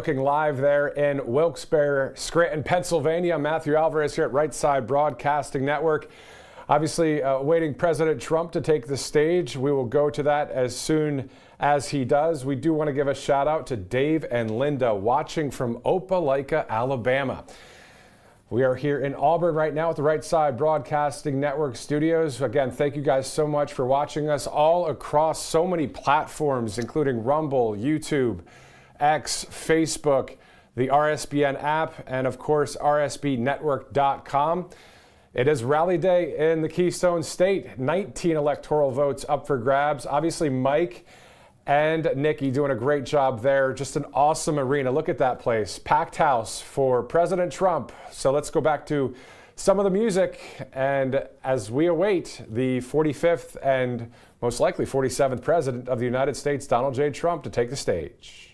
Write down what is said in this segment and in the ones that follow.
Looking live there in Wilkes-Barre, Scranton, Pennsylvania. Matthew Alvarez here at Right Side Broadcasting Network. Obviously awaiting President Trump to take the stage. We will go to that as soon as he does. We do want to give a shout out to Dave and Linda watching from Opelika, Alabama. We are here in Auburn right now at the Right Side Broadcasting Network studios. Again, thank you guys so much for watching us all across so many platforms, including Rumble, YouTube, X, Facebook, the RSBN app, and of course, rsbnetwork.com. It is rally day in the Keystone State. 19 electoral votes up for grabs. Obviously, Mike and Nikki doing a great job there. Just an awesome arena. Look at that place. Packed house for President Trump. So let's go back to some of the music. And as we await the 45th and most likely 47th President of the United States, Donald J. Trump, to take the stage.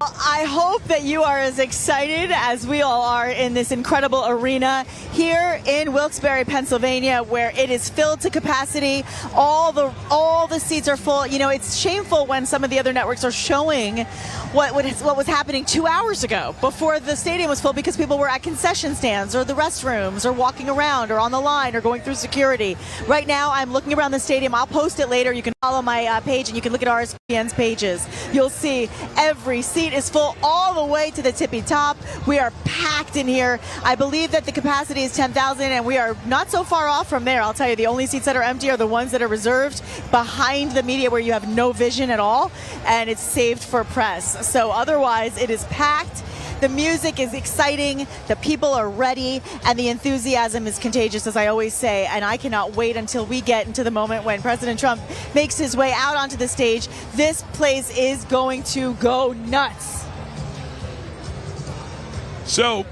I hope that you are as excited as we all are in this incredible arena here in Wilkes-Barre, Pennsylvania, where it is filled to capacity. All the seats are full. You know, it's shameful when some of the other networks are showing what was happening 2 hours ago before the stadium was full, because people were at concession stands or the restrooms or walking around or on the line or going through security. Right now, I'm looking around the stadium. I'll post it later. You can follow my page and you can look at RSBN's pages. You'll see every seat is full all the way to the tippy top. We are packed in here. I believe that the capacity is 10,000, and we are not so far off from there. I'll tell you, the only seats that are empty are the ones that are reserved behind the media, where you have no vision at all, and it's saved for press. So otherwise, it is packed. The music is exciting, the people are ready, and the enthusiasm is contagious, as I always say, and I cannot wait until we get into the moment when President Trump makes his way out onto the stage. This place is going to go nuts. So,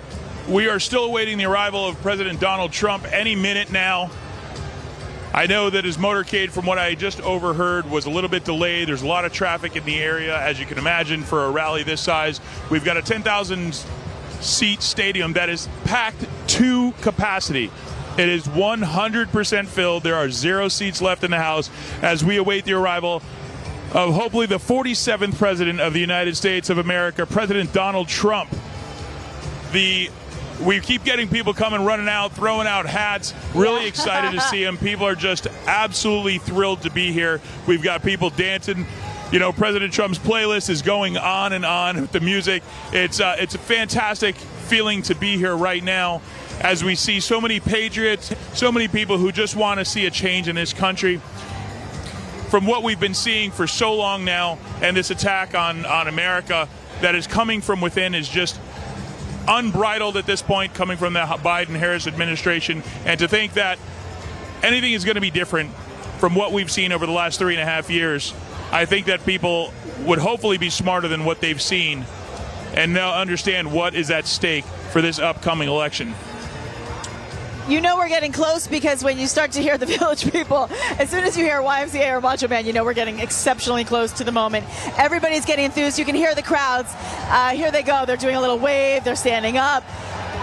we are still awaiting the arrival of President Donald Trump any minute now. I know that his motorcade, from what I just overheard, was a little bit delayed. There's a lot of traffic in the area, as you can imagine, for a rally this size. We've got a 10,000-seat stadium that is packed to capacity. It is 100% filled. There are 0 seats left in the House as we await the arrival of hopefully the 47th President of the United States of America, President Donald Trump. We keep getting people coming, running out, throwing out hats. Really excited to see him. People are just absolutely thrilled to be here. We've got people dancing. You know, President Trump's playlist is going on and on with the music. It's a fantastic feeling to be here right now, as we see so many patriots, so many people who just want to see a change in this country. From what we've been seeing for so long now, and this attack on America that is coming from within is just unbridled at this point, coming from the Biden-Harris administration. And to think that anything is going to be different from what we've seen over the last 3.5 years, I think that people would hopefully be smarter than what they've seen and now understand what is at stake for this upcoming election. You know we're getting close, because when you start to hear the Village People, as soon as you hear YMCA or Macho Man, you know we're getting exceptionally close to the moment. Everybody's getting enthused. You can hear the crowds. Here they go. They're doing a little wave. They're standing up.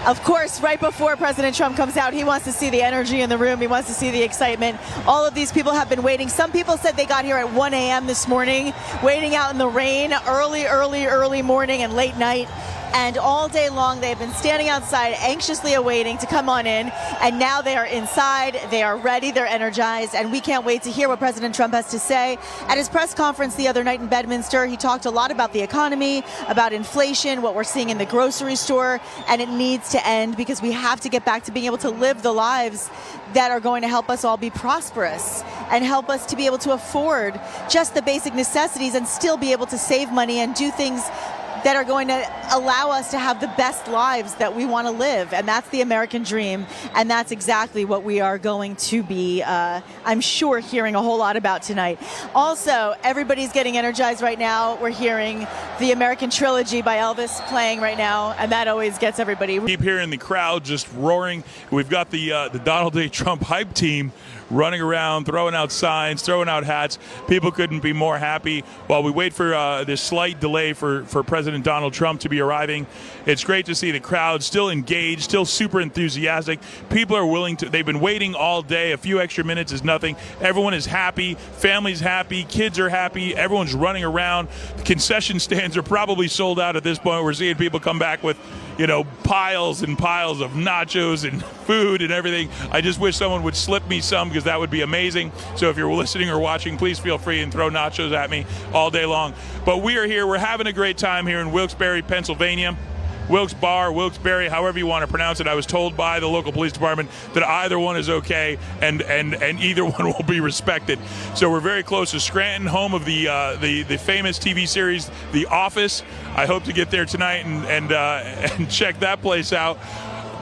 Of course, right before President Trump comes out, he wants to see the energy in the room. He wants to see the excitement. All of these people have been waiting. Some people said they got here at 1 a.m. this morning, waiting out in the rain, early morning and late night. And all day long, they've been standing outside, anxiously awaiting to come on in. And now they are inside. They are ready. They're energized. And we can't wait to hear what President Trump has to say. At his press conference the other night in Bedminster, he talked a lot about the economy, about inflation, what we're seeing in the grocery store. And it needs to end, because we have to get back to being able to live the lives that are going to help us all be prosperous and help us to be able to afford just the basic necessities and still be able to save money and do things that are going to allow us to have the best lives that we want to live. And that's the American dream. And that's exactly what we are going to be, I'm sure, hearing a whole lot about tonight. Also, everybody's getting energized right now. We're hearing the American Trilogy by Elvis playing right now, and that always gets everybody. Keep hearing the crowd just roaring. We've got the Donald J. Trump hype team running around, throwing out signs, throwing out hats. People couldn't be more happy. While we wait for this slight delay for President Donald Trump to be arriving, it's great to see the crowd still engaged, still super enthusiastic. People are willing to, they've been waiting all day. A few extra minutes is nothing. Everyone is happy. Families happy. Kids are happy. Everyone's running around. The concession stands are probably sold out at this point. We're seeing people come back with, piles and piles of nachos and food and everything. I just wish someone would slip me some, because that would be amazing. So if you're listening or watching, please feel free and throw nachos at me all day long. But we are here. We're having a great time here in Wilkes-Barre, Pennsylvania. Wilkes-Barre, Wilkes-Barre, however you want to pronounce it. I was told by the local police department that either one is okay, and either one will be respected. So we're very close to Scranton, home of the famous TV series The Office. I hope to get there tonight and check that place out.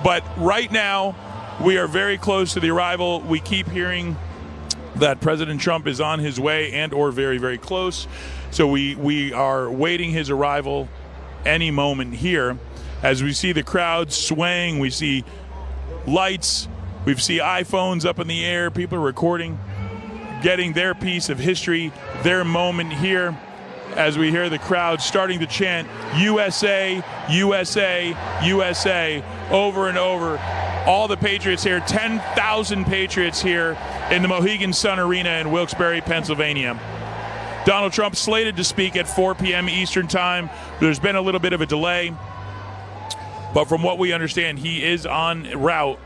But right now, we are very close to the arrival. We keep hearing that President Trump is on his way and or very, very close. So we are waiting his arrival any moment here. As we see the crowd swaying, we see lights, we see iPhones up in the air, people are recording, getting their piece of history, their moment here, as we hear the crowd starting to chant USA, USA, USA over and over. All the Patriots here, 10,000 Patriots here in the Mohegan Sun Arena in Wilkes-Barre, Pennsylvania. Donald Trump slated to speak at 4 p.m. Eastern time. There's been a little bit of a delay, but from what we understand, he is en route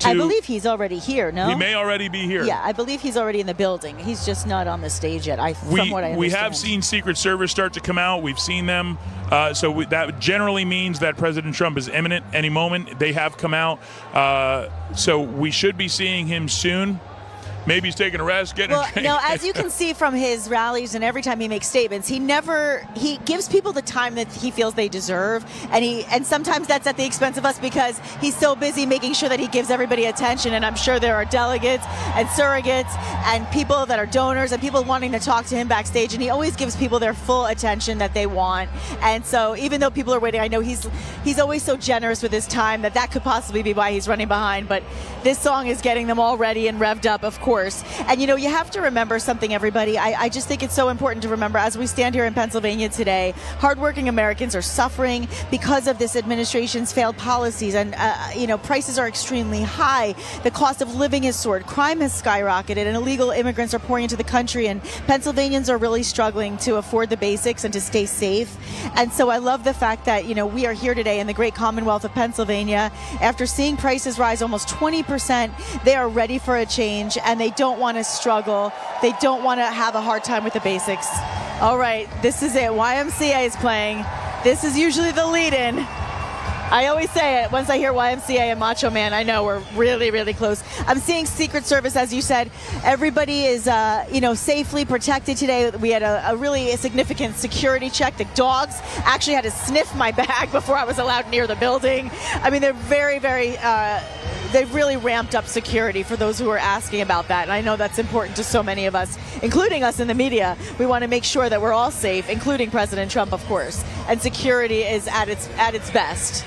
to... I believe he's already here, no? He may already be here. Yeah, I believe he's already in the building. He's just not on the stage yet, from what I understand. We have seen Secret Service start to come out. We've seen them. That generally means that President Trump is imminent any moment. They have come out. So we should be seeing him soon. Maybe he's taking a rest, getting a drink. No, as you can see from his rallies and every time he makes statements, he gives people the time that he feels they deserve, and sometimes that's at the expense of us, because he's so busy making sure that he gives everybody attention. And I'm sure there are delegates and surrogates and people that are donors and people wanting to talk to him backstage, and he always gives people their full attention that they want. And so even though people are waiting, I know he's always so generous with his time that could possibly be why he's running behind. But this song is getting them all ready and revved up, of course. And you have to remember something, everybody. I just think it's so important to remember as we stand here in Pennsylvania today, hardworking Americans are suffering because of this administration's failed policies, and prices are extremely high. The cost of living has soared, crime has skyrocketed, and illegal immigrants are pouring into the country, and Pennsylvanians are really struggling to afford the basics and to stay safe. And so I love the fact that we are here today in the great Commonwealth of Pennsylvania. After seeing prices rise almost 20%, they are ready for a change, and they don't want to struggle. They don't want to have a hard time with the basics. All right, this is it. YMCA is playing. This is usually the lead-in. I always say it. Once I hear YMCA and Macho Man, I know we're really, really close. I'm seeing Secret Service, as you said. Everybody is, safely protected today. We had a really significant security check. The dogs actually had to sniff my bag before I was allowed near the building. I mean, they're very, very... they've really ramped up security for those who are asking about that. And I know that's important to so many of us, including us in the media. We want to make sure that we're all safe, including President Trump, of course. And security is at its best.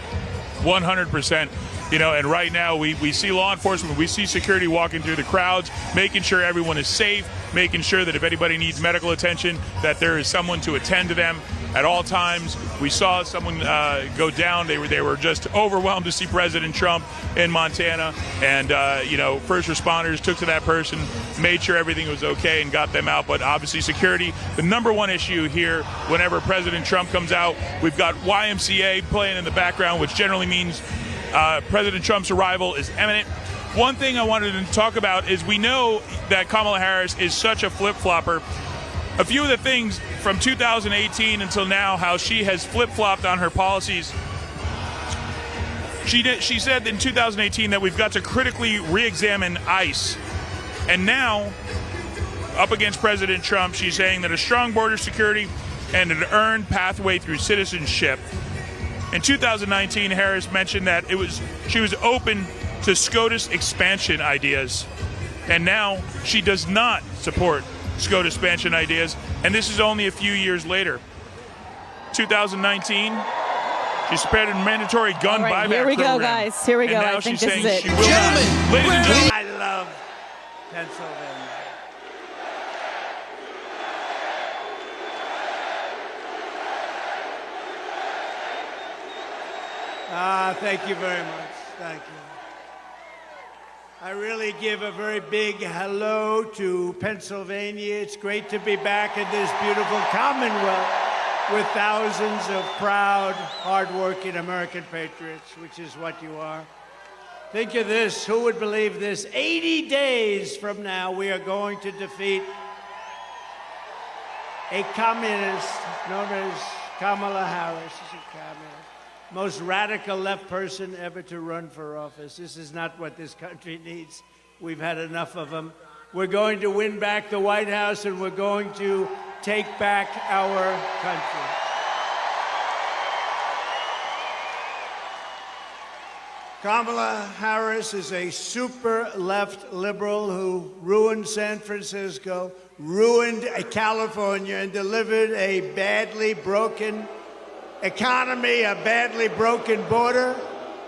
100%. And right now we see law enforcement, we see security walking through the crowds, making sure everyone is safe, making sure that if anybody needs medical attention, that there is someone to attend to them at all times. We saw someone go down. They were just overwhelmed to see President Trump in Montana, and first responders took to that person, made sure everything was okay, and got them out. But obviously security, the number one issue here whenever President Trump comes out. We've got YMCA playing in the background, which generally means President Trump's arrival is imminent. One thing I wanted to talk about is we know that Kamala Harris is such a flip-flopper. A few of the things from 2018 until now, how she has flip-flopped on her policies. She said in 2018 that we've got to critically re-examine ICE. And now, up against President Trump, she's saying that a strong border security and an earned pathway through citizenship. In 2019, Harris mentioned that she was open to SCOTUS expansion ideas. And now she does not support SCOTUS expansion ideas, and this is only a few years later. 2019, she supported a mandatory gun buyback program. Here we go, guys. Here we go. And now I think she's this saying is it. she will not. Ladies and gentlemen, I love Pennsylvania. Thank you very much. Thank you. I really give a very big hello to Pennsylvania. It's great to be back in this beautiful Commonwealth with thousands of proud, hardworking American patriots, which is what you are. Think of this. Who would believe this? 80 days from now, we are going to defeat a communist known as Kamala Harris. She's a communist. Most radical left person ever to run for office. This is not what this country needs. We've had enough of them. We're going to win back the White House, and we're going to take back our country. Kamala Harris is a super left liberal who ruined San Francisco, ruined California, and delivered a badly broken economy, a badly broken border,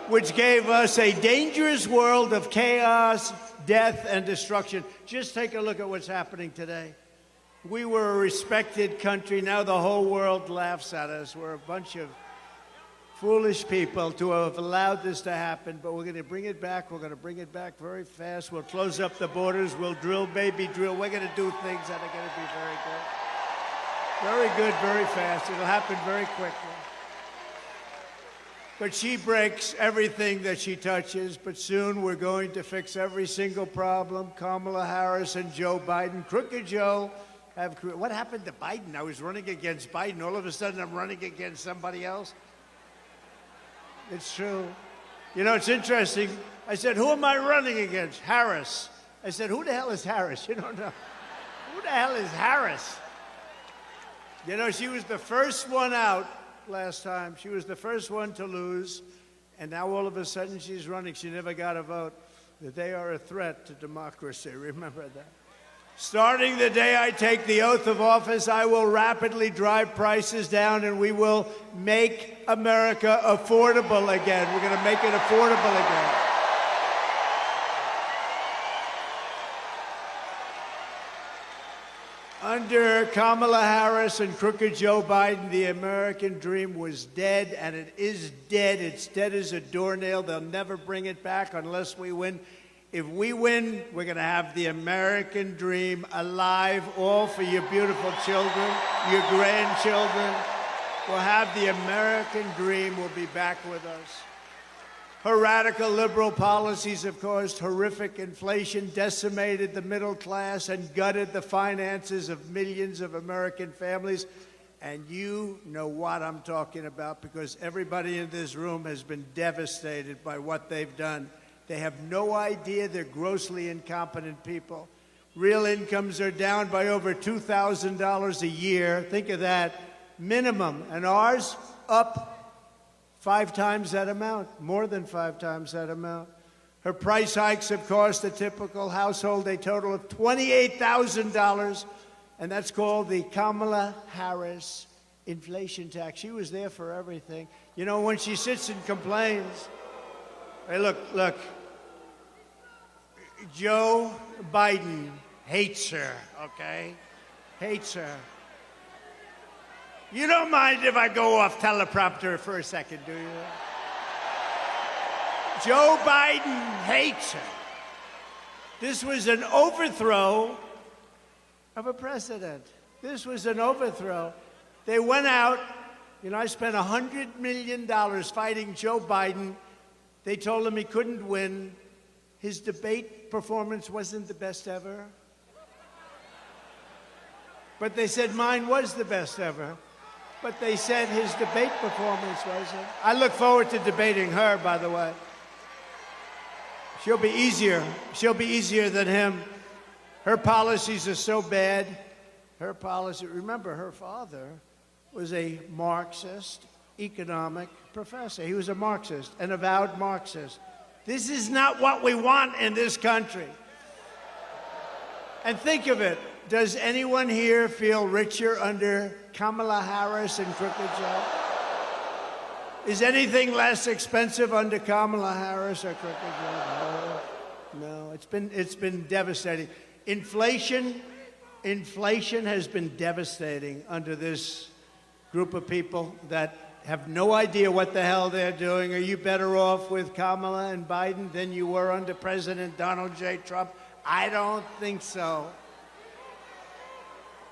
which gave us a dangerous world of chaos, death, and destruction. Just take a look at what's happening today. We were a respected country. Now the whole world laughs at us. We're a bunch of foolish people to have allowed this to happen, but we're going to bring it back. We're going to bring it back very fast. We'll close up the borders. We'll drill, baby, drill. We're going to do things that are going to be very good. Very good, very fast. It'll happen very quickly. But she breaks everything that she touches, but soon we're going to fix every single problem. Kamala Harris and Joe Biden, Crooked Joe, what happened to Biden? I was running against Biden. All of a sudden, I'm running against somebody else. It's true. You know, it's interesting. I said, who am I running against? Harris. I said, who the hell is Harris? You don't know. Who the hell is Harris? You know, she was the first one out last time. She was the first one to lose, and now all of a sudden she's running. She never got a vote. That they are a threat to democracy. Remember that. Starting the day I take the oath of office, I will rapidly drive prices down, and we will make America affordable again. We're going to make it affordable again. Under Kamala Harris and Crooked Joe Biden, the American dream was dead, and it is dead. It's dead as a doornail. They'll never bring it back unless we win. If we win, we're going to have the American dream alive, all for your beautiful children, your grandchildren. We'll have the American dream. We'll be back with us. Her radical liberal policies have caused horrific inflation, decimated the middle class, and gutted the finances of millions of American families. And you know what I'm talking about, because everybody in this room has been devastated by what they've done. They have no idea. They're grossly incompetent people. Real incomes are down by over $2,000 a year. Think of that. Minimum. And ours up 5 times that amount, more than 5 times that amount. Her price hikes have cost a typical household a total of $28,000, and that's called the Kamala Harris inflation tax. She was there for everything. You know, when she sits and complains, hey, look, Joe Biden hates her, okay? Hates her. You don't mind if I go off teleprompter for a second, do you? Joe Biden hates her. This was an overthrow of a president. This was an overthrow. They went out. You know, I spent $100 million fighting Joe Biden. They told him he couldn't win. His debate performance wasn't the best ever. But they said mine was the best ever. But they said his debate performance wasn't. I look forward to debating her, by the way. She'll be easier. She'll be easier than him. Her policies are so bad. Her policy, remember, her father was a Marxist economic professor. He was a Marxist, an avowed Marxist. This is not what we want in this country. And think of it. Does anyone here feel richer under Kamala Harris and Crooked Joe? Is anything less expensive under Kamala Harris or Crooked Joe? No. it's been devastating. Inflation has been devastating under this group of people that have no idea what the hell they're doing. Are you better off with Kamala and Biden than you were under President Donald J. Trump? I don't think so.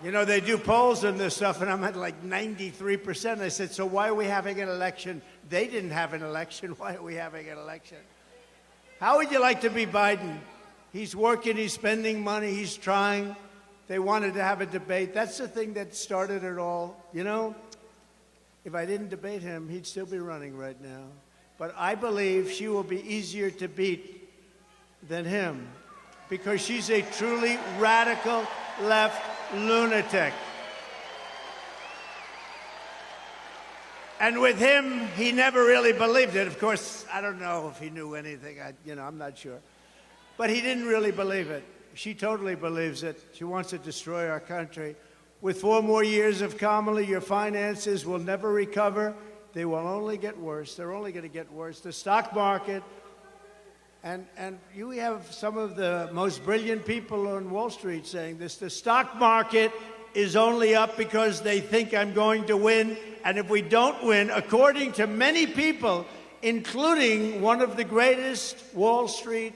You know, they do polls on this stuff, and I'm at like 93%. I said, so why are we having an election? They didn't have an election. Why are we having an election? How would you like to be Biden? He's working, he's spending money, he's trying. They wanted to have a debate. That's the thing that started it all. You know, if I didn't debate him, he'd still be running right now. But I believe she will be easier to beat than him because she's a truly radical left lunatic. And with him, he never really believed it. Of course, I don't know if he knew anything. I'm not sure. But he didn't really believe it. She totally believes it. She wants to destroy our country. With 4 more years of Kamala, your finances will never recover. They will only get worse. They're only going to get worse. The stock market, and you have some of the most brilliant people on Wall Street saying this, the stock market is only up because they think I'm going to win. And if we don't win, according to many people, including one of the greatest Wall Street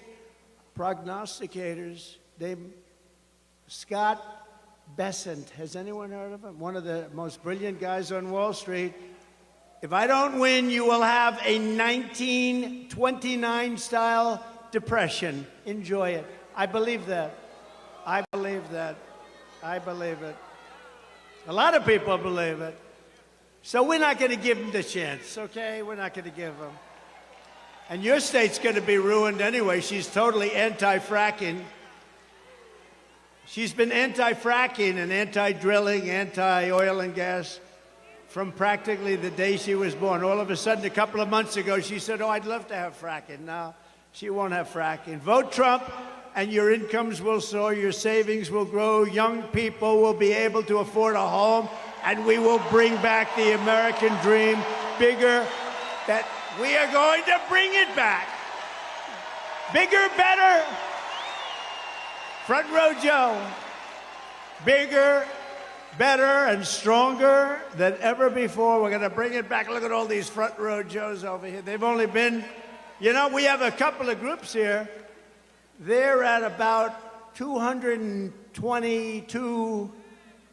prognosticators named Scott Bessent. Has anyone heard of him? One of the most brilliant guys on Wall Street. If I don't win, you will have a 1929 style depression. Enjoy it. I believe that. I believe that. I believe it. A lot of people believe it. So we're not going to give them the chance, okay? We're not going to give them. And your state's going to be ruined anyway. She's totally anti-fracking. She's been anti-fracking and anti-drilling, anti-oil and gas from practically the day she was born. All of a sudden, a couple of months ago, she said, oh, I'd love to have fracking. Now, she won't have fracking. Vote Trump, and your incomes will soar, your savings will grow, young people will be able to afford a home, and we will bring back the American dream bigger. That we are going to bring it back. Bigger, better. Front row Joe. Bigger, better, and stronger than ever before. We're going to bring it back. Look at all these front row Joes over here. They've only been, you know, we have a couple of groups here. They're at about 222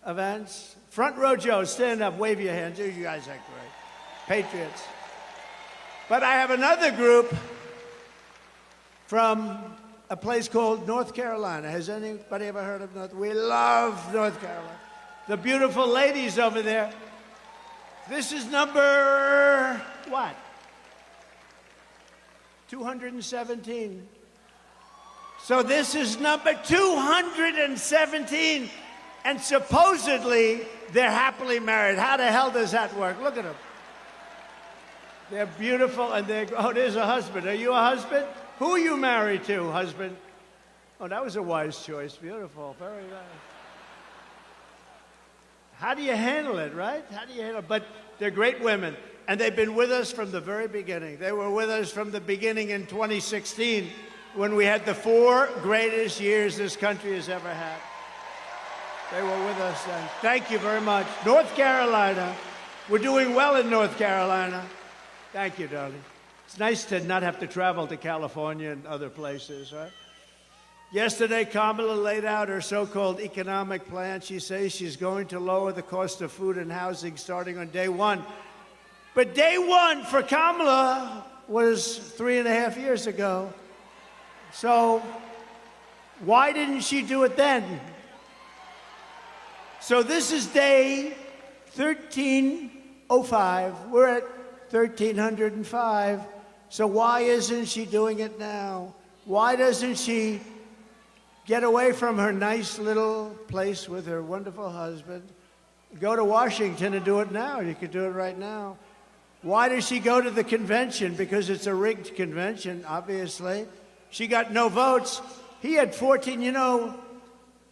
events. Front row Joe, stand up, wave your hands. You guys are great. Patriots. But I have another group from a place called North Carolina. Has anybody ever heard of North? We love North Carolina. The beautiful ladies over there. This is number, what? 217. So this is number 217. And supposedly, they're happily married. How the hell does that work? Look at them. They're beautiful, and oh, there's a husband. Are you a husband? Who are you married to, husband? Oh, that was a wise choice. Beautiful, very nice. How do you handle it, right? How do you handle it? But they're great women, and they've been with us from the very beginning. They were with us from the beginning in 2016 when we had the 4 greatest years this country has ever had. They were with us then. Thank you very much. North Carolina. We're doing well in North Carolina. Thank you, darling. It's nice to not have to travel to California and other places, right? Yesterday, Kamala laid out her so-called economic plan. She says she's going to lower the cost of food and housing starting on day 1. But day 1 for Kamala was 3.5 years ago. So why didn't she do it then? So this is day 1305. We're at 1305. So why isn't she doing it now? Why doesn't she get away from her nice little place with her wonderful husband, go to Washington and do it now? You could do it right now. Why does she go to the convention? Because it's a rigged convention, obviously. She got no votes. He had 14, you know,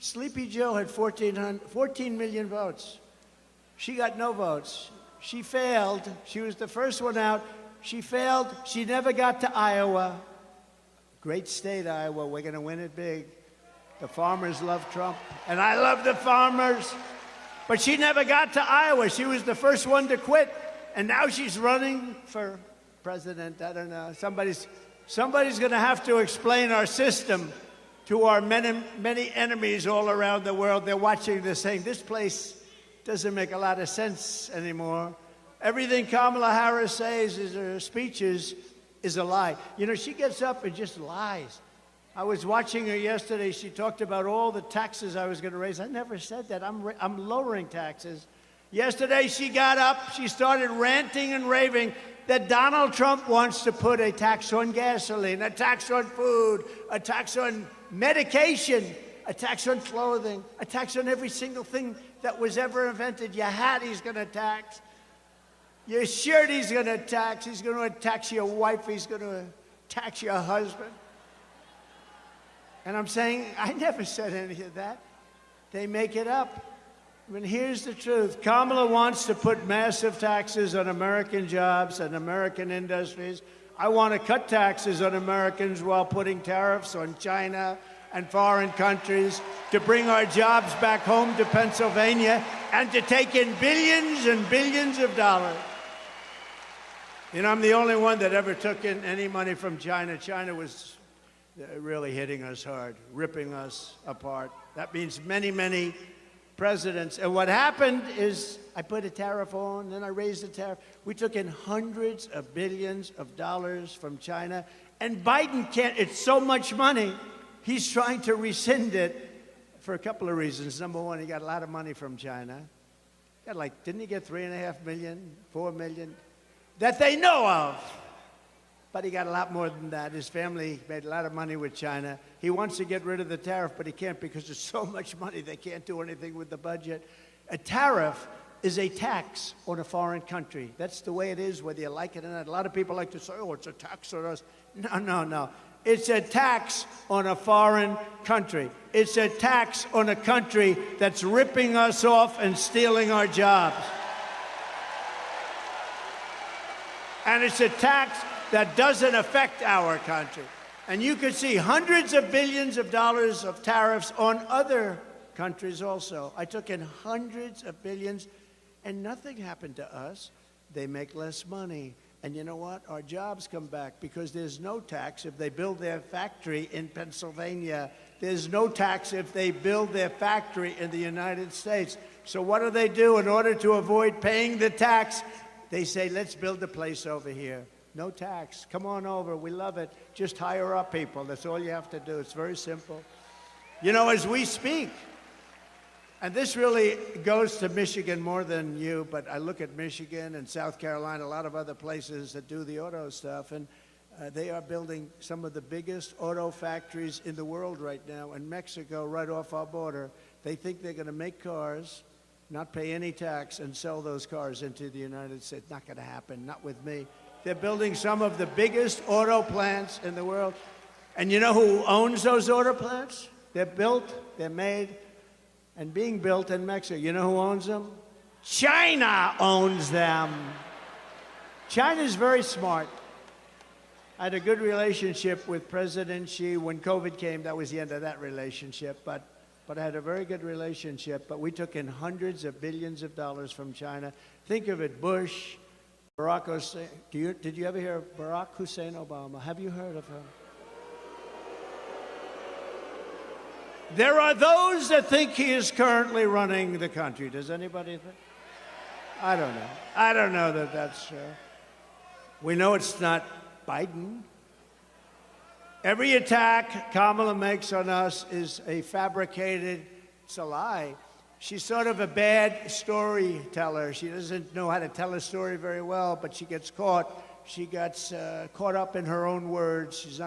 Sleepy Joe had 14 million votes. She got no votes. She failed. She was the first one out. She failed. She never got to Iowa. Great state, Iowa. We're going to win it big. The farmers love Trump, and I love the farmers. But she never got to Iowa. She was the first one to quit, and now she's running for president. I don't know. Somebody's going to have to explain our system to our many enemies all around the world. They're watching this saying, this place doesn't make a lot of sense anymore. Everything Kamala Harris says in her speeches is a lie. You know, she gets up and just lies. I was watching her yesterday. She talked about all the taxes I was going to raise. I never said that. I'm lowering taxes. Yesterday, she got up. She started ranting and raving that Donald Trump wants to put a tax on gasoline, a tax on food, a tax on medication, a tax on clothing, a tax on every single thing that was ever invented. Your hat, he's going to tax. Your shirt, he's going to tax. He's going to tax your wife. He's going to tax your husband. And I'm saying, I never said any of that. They make it up. I mean, here's the truth. Kamala wants to put massive taxes on American jobs and American industries. I want to cut taxes on Americans while putting tariffs on China and foreign countries to bring our jobs back home to Pennsylvania and to take in billions and billions of dollars. You know, I'm the only one that ever took in any money from China. China was really hitting us hard, ripping us apart. That means many, many presidents. And what happened is I put a tariff on, then I raised the tariff. We took in hundreds of billions of dollars from China. And Biden can't, it's so much money, he's trying to rescind it for a couple of reasons. Number one, he got a lot of money from China. Got like, didn't he get 3.5 million, 4 million? That they know of. But he got a lot more than that. His family made a lot of money with China. He wants to get rid of the tariff, but he can't because there's so much money they can't do anything with the budget. A tariff is a tax on a foreign country. That's the way it is, whether you like it or not. A lot of people like to say, oh, it's a tax on us. No, no, no. It's a tax on a foreign country. It's a tax on a country that's ripping us off and stealing our jobs. And it's a tax that doesn't affect our country. And you could see hundreds of billions of dollars of tariffs on other countries also. I took in hundreds of billions, and nothing happened to us. They make less money. And you know what? Our jobs come back because there's no tax if they build their factory in Pennsylvania. There's no tax if they build their factory in the United States. So what do? In order to avoid paying the tax, they say, let's build a place over here. No tax. Come on over. We love it. Just hire up people. That's all you have to do. It's very simple. You know, as we speak, and this really goes to Michigan more than you, but I look at Michigan and South Carolina, a lot of other places that do the auto stuff, and they are building some of the biggest auto factories in the world right now. In Mexico, right off our border, they think they're going to make cars, not pay any tax, and sell those cars into the United States. Not going to happen. Not with me. They're building some of the biggest auto plants in the world. And you know who owns those auto plants? They're built, they're made, and being built in Mexico. You know who owns them? China owns them. China's very smart. I had a good relationship with President Xi. When COVID came, that was the end of that relationship. But I had a very good relationship. But we took in hundreds of billions of dollars from China. Think of it, Bush, Barack Hussein. Did you ever hear of Barack Hussein Obama? Have you heard of him? There are those that think he is currently running the country. Does anybody think? I don't know. I don't know that that's true. We know it's not Biden. Every attack Kamala makes on us is a fabricated, it's a lie. She's sort of a bad storyteller. She doesn't know how to tell a story very well, but she gets caught. She gets caught up in her own words. She's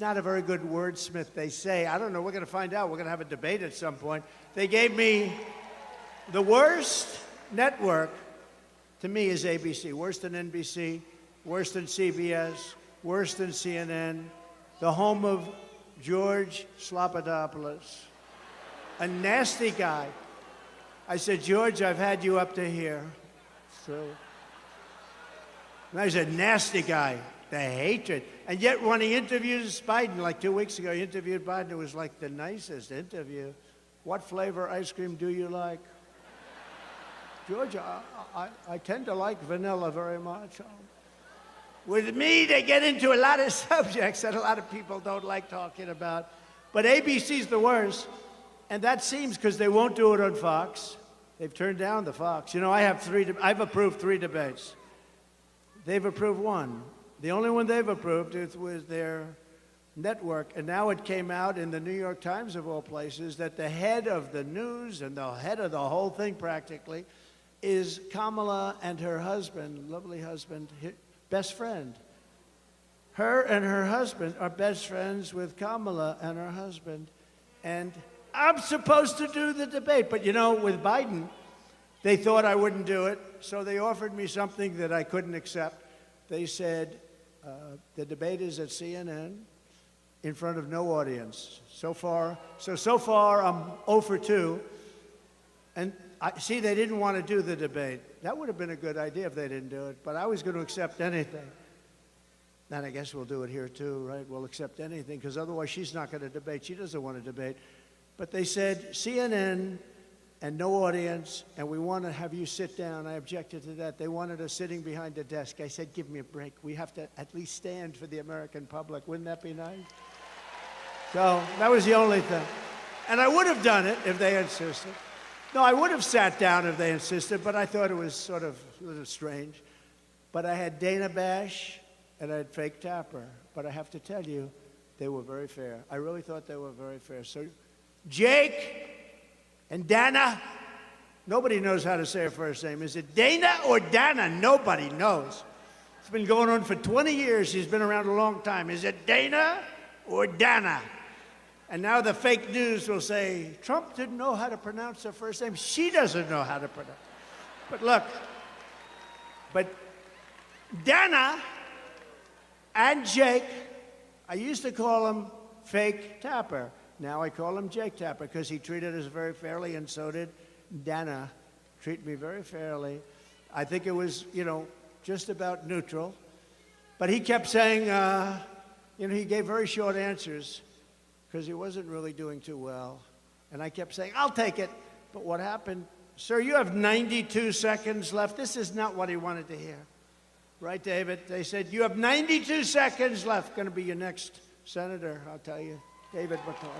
not a very good wordsmith, they say. I don't know. We're going to find out. We're going to have a debate at some point. They gave me the worst network, to me, is ABC. Worse than NBC, worse than CBS, worse than CNN, the home of George Slopadopoulos, a nasty guy. I said, George, I've had you up to here. So, and he's a nasty guy. The hatred. And yet when he interviews Biden, like 2 weeks ago, he interviewed Biden. It was like the nicest interview. What flavor ice cream do you like? George, I tend to like vanilla very much. With me, they get into a lot of subjects that a lot of people don't like talking about. But ABC's the worst. And that seems because they won't do it on Fox. They've turned down the Fox. You know, I've approved 3 debates. They've approved 1. The only one they've approved was their network. And now it came out in the New York Times, of all places, that the head of the news and the head of the whole thing practically is Kamala and her husband, lovely husband, best friend. Her and her husband are best friends with Kamala and her husband. And I'm supposed to do the debate. But, you know, with Biden, they thought I wouldn't do it. So they offered me something that I couldn't accept. They said, the debate is at CNN in front of no audience. So far, I'm 0 for 2. And see, they didn't want to do the debate. That would have been a good idea if they didn't do it. But I was going to accept anything. And I guess we'll do it here too, right? We'll accept anything, because otherwise she's not going to debate. She doesn't want to debate. But they said CNN and no audience, and we want to have you sit down. I objected to that. They wanted us sitting behind a desk. I said, give me a break. We have to at least stand for the American public. Wouldn't that be nice? So that was the only thing. And I would have done it if they insisted. No, I would have sat down if they insisted, but I thought it was sort of a little strange. But I had Dana Bash and I had Fake Tapper. But I have to tell you, they were very fair. I really thought they were very fair. So Jake and Dana, nobody knows how to say her first name. Is it Dana or Dana? Nobody knows. It's been going on for 20 years. She's been around a long time. Is it Dana or Dana? And now the fake news will say, Trump didn't know how to pronounce her first name. She doesn't know how to pronounce it. But look, but Dana and Jake, I used to call him Fake Tapper. Now I call him Jake Tapper because he treated us very fairly, and so did Dana. Treat me very fairly. I think it was, you know, just about neutral. But he kept saying, you know, he gave very short answers because he wasn't really doing too well. And I kept saying, I'll take it. But what happened? Sir, you have 92 seconds left. This is not what he wanted to hear. Right, David? They said, you have 92 seconds left. Going to be your next senator, I'll tell you. David McConnell.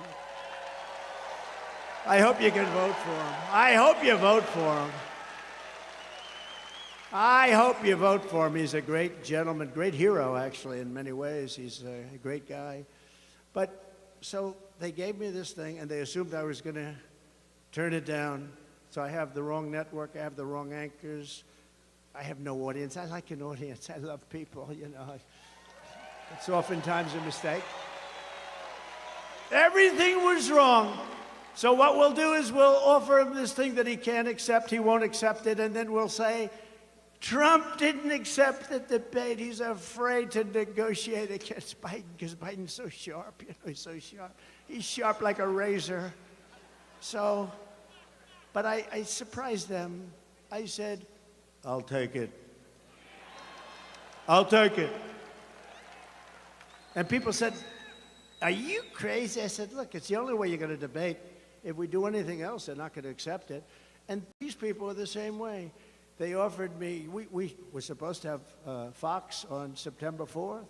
I hope you can vote for him. I hope you vote for him. I hope you vote for him. He's a great gentleman, great hero, actually, in many ways. He's a great guy. But so they gave me this thing, and they assumed I was going to turn it down. So I have the wrong network. I have the wrong anchors. I have no audience. I like an audience. I love people, you know. It's oftentimes a mistake. Everything was wrong. So what we'll do is we'll offer him this thing that he can't accept. He won't accept it. And then we'll say, Trump didn't accept the debate. He's afraid to negotiate against Biden because Biden's so sharp. You know, he's so sharp. He's sharp like a razor. So, but I surprised them. I said, I'll take it. I'll take it. And people said, are you crazy? I said, look, it's the only way you're going to debate. If we do anything else, they're not going to accept it. And these people are the same way. They offered me, we were supposed to have Fox on September 4th,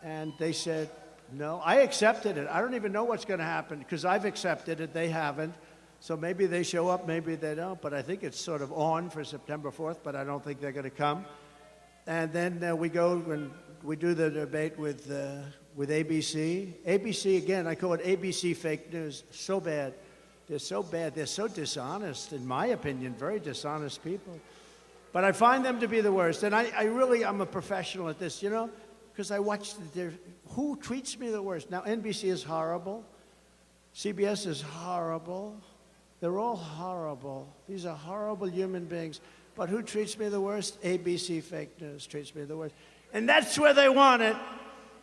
and they said, no. I accepted it. I don't even know what's going to happen because I've accepted it. They haven't. So maybe they show up, maybe they don't. But I think it's sort of on for September 4th, but I don't think they're going to come. And then we go and we do the debate with ABC. ABC, again, I call it ABC fake news. So bad. They're so bad. They're so dishonest, in my opinion, very dishonest people. But I find them to be the worst. And I'm a professional at this, you know, because I watch who treats me the worst. Now, NBC is horrible. CBS is horrible. They're all horrible. These are horrible human beings. But who treats me the worst? ABC fake news treats me the worst. And that's where they want it,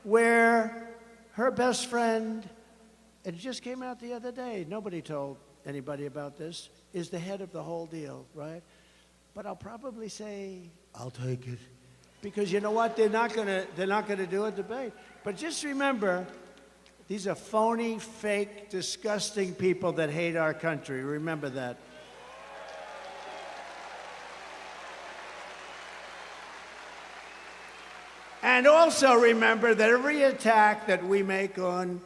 where her best friend, it just came out the other day, nobody told anybody about this, is the head of the whole deal, right? But I'll probably say, I'll take it. because you know what? They're not gonna do a debate. But just remember, these are phony, fake, disgusting people that hate our country. Remember that. And also remember that every attack that we make on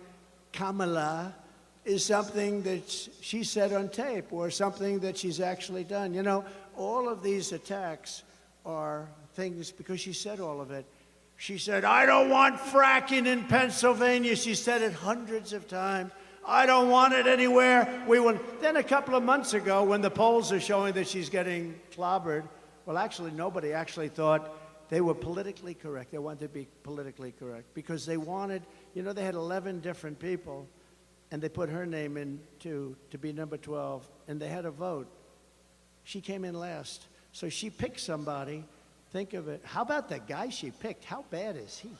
Kamala is something that she said on tape or something that she's actually done. You know, all of these attacks are things because she said all of it. She said, I don't want fracking in Pennsylvania. She said it hundreds of times. I don't want it anywhere. We will. Then a couple of months ago, when the polls are showing that she's getting clobbered, well, actually, nobody actually thought they were politically correct. They wanted to be politically correct because they wanted, you know, they had 11 different people, and they put her name in to be number 12, and they had a vote. She came in last. So she picked somebody. Think of it. How about the guy she picked? How bad is he?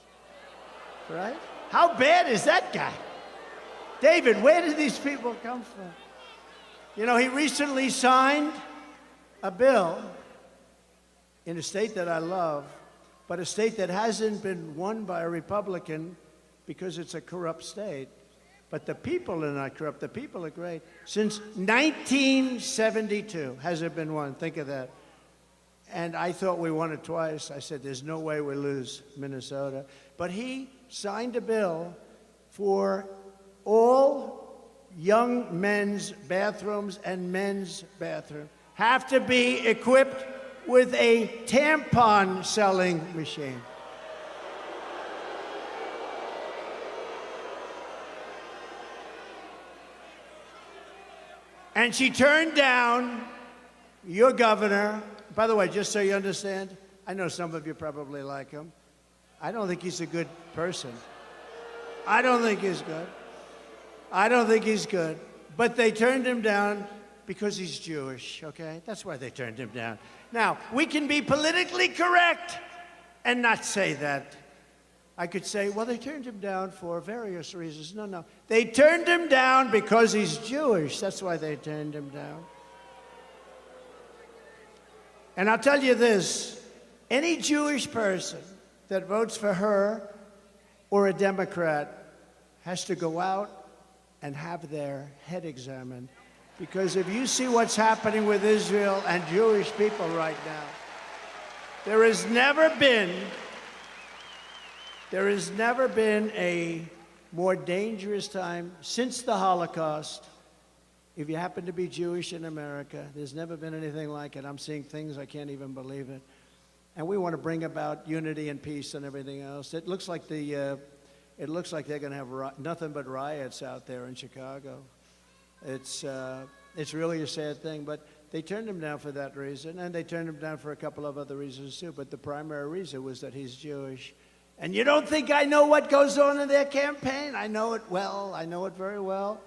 Right? How bad is that guy? David, where did these people come from? You know, he recently signed a bill in a state that I love, but a state that hasn't been won by a Republican because it's a corrupt state. But the people are not corrupt. The people are great. Since 1972 has it been won. Think of that. And I thought we won it twice. I said, there's no way we lose Minnesota. But he signed a bill for all young men's bathrooms and men's bathrooms have to be equipped with a tampon selling machine. And she turned down your governor. By the way, just so you understand, I know some of you probably like him. I don't think he's a good person. I don't think he's good. I don't think he's good. But they turned him down because he's Jewish, okay? That's why they turned him down. Now, we can be politically correct and not say that. I could say, well, they turned him down for various reasons. No, no. They turned him down because he's Jewish. That's why they turned him down. And I'll tell you this, any Jewish person that votes for her or a Democrat has to go out and have their head examined. Because if you see what's happening with Israel and Jewish people right now, there has never been a more dangerous time since the Holocaust. If you happen to be Jewish in America, there's never been anything like it. I'm seeing things, I can't even believe it. And we want to bring about unity and peace and everything else. It looks like they're going to have nothing but riots out there in Chicago. It's really a sad thing, but they turned him down for that reason, and they turned him down for a couple of other reasons too, but the primary reason was that he's Jewish. And you don't think I know what goes on in their campaign? I know it well. I know it very well.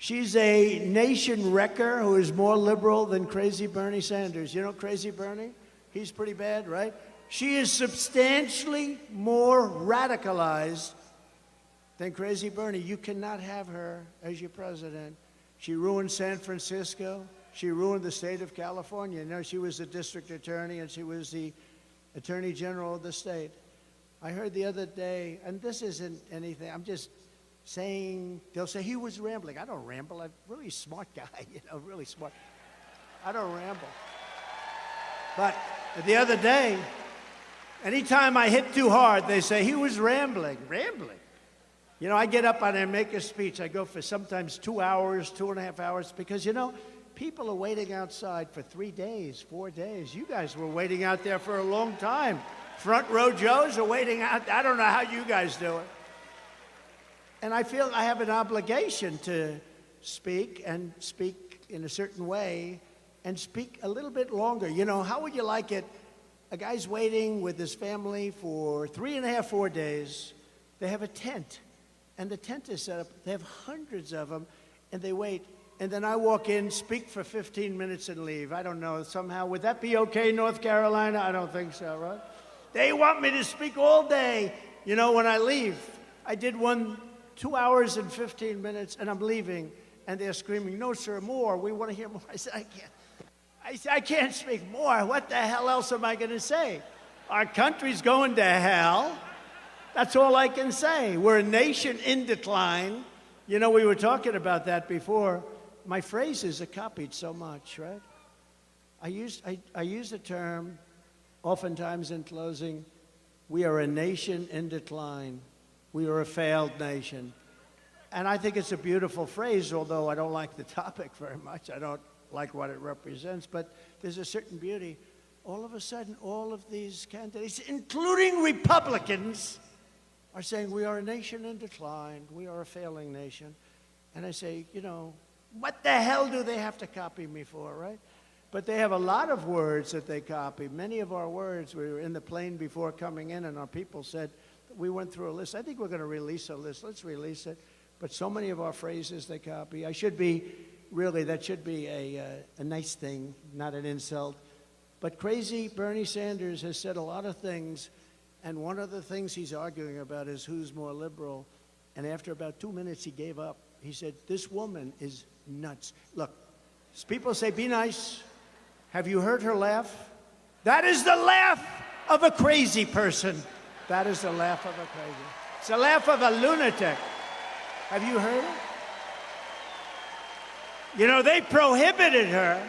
She's a nation wrecker who is more liberal than crazy Bernie Sanders. You know crazy Bernie? He's pretty bad, right? She is substantially more radicalized than crazy Bernie. You cannot have her as your president. She ruined San Francisco. She ruined the state of California. You know, she was the district attorney and she was the attorney general of the state. I heard the other day, and this isn't anything, I'm just saying, they'll say he was rambling. I don't ramble. I'm a really smart guy, you know, really smart. I don't ramble. But the other day, anytime I hit too hard, they say he was rambling. Rambling. You know, I get up and I make a speech. I go for sometimes 2 hours, 2.5 hours, because, you know, people are waiting outside for 3 days, 4 days. You guys were waiting out there for a long time. Front row Joes are waiting out. I don't know how you guys do it. And I feel I have an obligation to speak and speak in a certain way and speak a little bit longer. You know, how would you like it? A guy's waiting with his family for 3.5, 4 days. They have a tent, and the tent is set up. They have hundreds of them, and they wait. And then I walk in, speak for 15 minutes, and leave. I don't know, somehow. Would that be okay, North Carolina? I don't think so, right? They want me to speak all day. You know, when I leave, I did one 2 hours and 15 minutes, and I'm leaving, and they're screaming, no, sir, more. We want to hear more. I said, I can't speak more. What the hell else am I going to say? Our country's going to hell. That's all I can say. We're a nation in decline. You know, we were talking about that before. My phrases are copied so much, right? I use the term oftentimes in closing, we are a nation in decline. We are a failed nation. And I think it's a beautiful phrase, although I don't like the topic very much. I don't like what it represents, but there's a certain beauty. All of a sudden, all of these candidates, including Republicans, are saying we are a nation in decline. We are a failing nation. And I say, you know, what the hell do they have to copy me for, right? But they have a lot of words that they copy. Many of our words, we were in the plane before coming in, and our people said, we went through a list. I think we're going to release a list. Let's release it. But so many of our phrases they copy. I should be, really, that should be a nice thing, not an insult. But crazy Bernie Sanders has said a lot of things, and one of the things he's arguing about is who's more liberal. And after about 2 minutes, he gave up. He said, this woman is nuts. Look, people say, be nice. Have you heard her laugh? That is the laugh of a crazy person. That is the laugh of a crazy. It's the laugh of a lunatic. Have you heard it? You know, they prohibited her.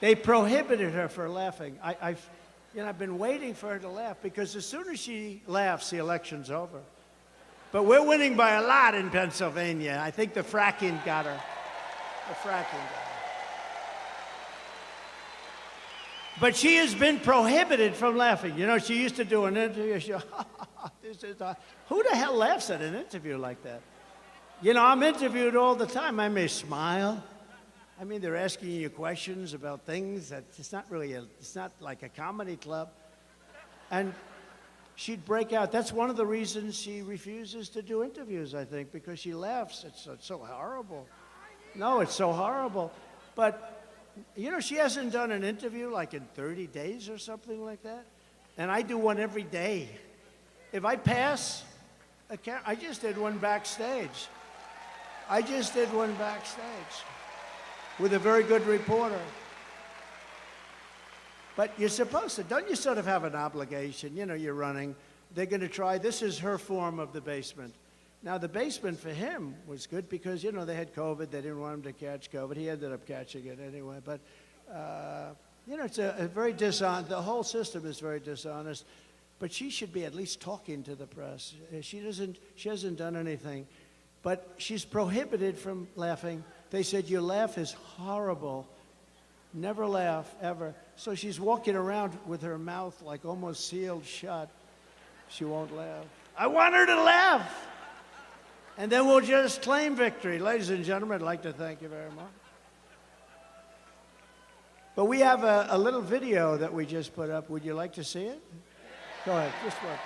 They prohibited her for laughing. I've been waiting for her to laugh because as soon as she laughs, the election's over. But we're winning by a lot in Pennsylvania. I think the fracking got her. The fracking got her. But she has been prohibited from laughing. You know, she used to do an interview. She, who the hell laughs at an interview like that? You know, I'm interviewed all the time. I may smile. I mean, they're asking you questions about things that it's not really it's not like a comedy club. And she'd break out. That's one of the reasons she refuses to do interviews, I think, because she laughs. It's so horrible. No, it's so horrible. But, you know, she hasn't done an interview like in 30 days or something like that. And I do one every day. If I pass, I just did one backstage. I just did one backstage with a very good reporter. But you're supposed to, don't you sort of have an obligation? You know, you're running. They're going to try, this is her form of the basement. Now, the basement for him was good because, you know, they had COVID. They didn't want him to catch COVID. He ended up catching it anyway. But, you know, it's a very dishonest, the whole system is very dishonest. But she should be at least talking to the press. She hasn't done anything. But she's prohibited from laughing. They said, your laugh is horrible. Never laugh, ever. So she's walking around with her mouth like almost sealed shut. She won't laugh. I want her to laugh. And then we'll just claim victory. Ladies and gentlemen, I'd like to thank you very much. But we have a little video that we just put up. Would you like to see it? Go ahead, just one.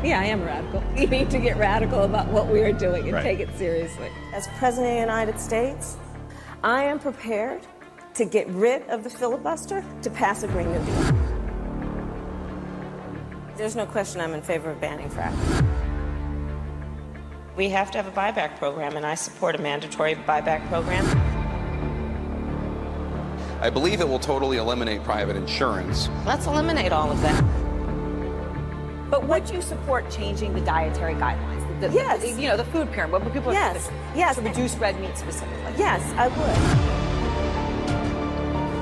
Yeah, I am radical. We need to get radical about what we are doing and take it seriously. As President of the United States, I am prepared to get rid of the filibuster to pass a Green New Deal. There's no question I'm in favor of banning fracking. We have to have a buyback program, and I support a mandatory buyback program. I believe it will totally eliminate private insurance. Let's eliminate all of that. But would you support changing the dietary guidelines? Yes. You know, the food pyramid. What would people Yes. Yes. to reduce red meat specifically? Yes, I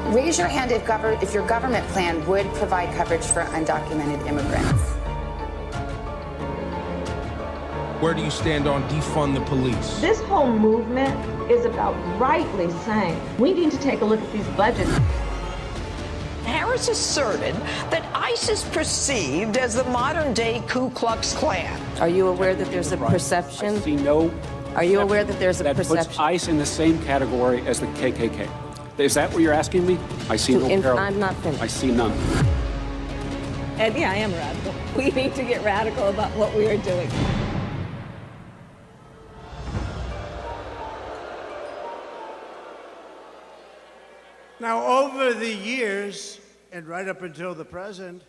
would. Raise your hand if your government plan would provide coverage for undocumented immigrants. Where do you stand on defund the police? This whole movement is about rightly saying we need to take a look at these budgets. Harris asserted that ICE is perceived as the modern-day Ku Klux Klan. Are you aware that there's a perception? I see no. Are you aware that there's a perception? That puts ICE in the same category as the KKK. Is that what you're asking me? I see no parallel. I'm not finished. I see none. And yeah, I am radical. We need to get radical about what we are doing. Now, over the years, and right up until the present,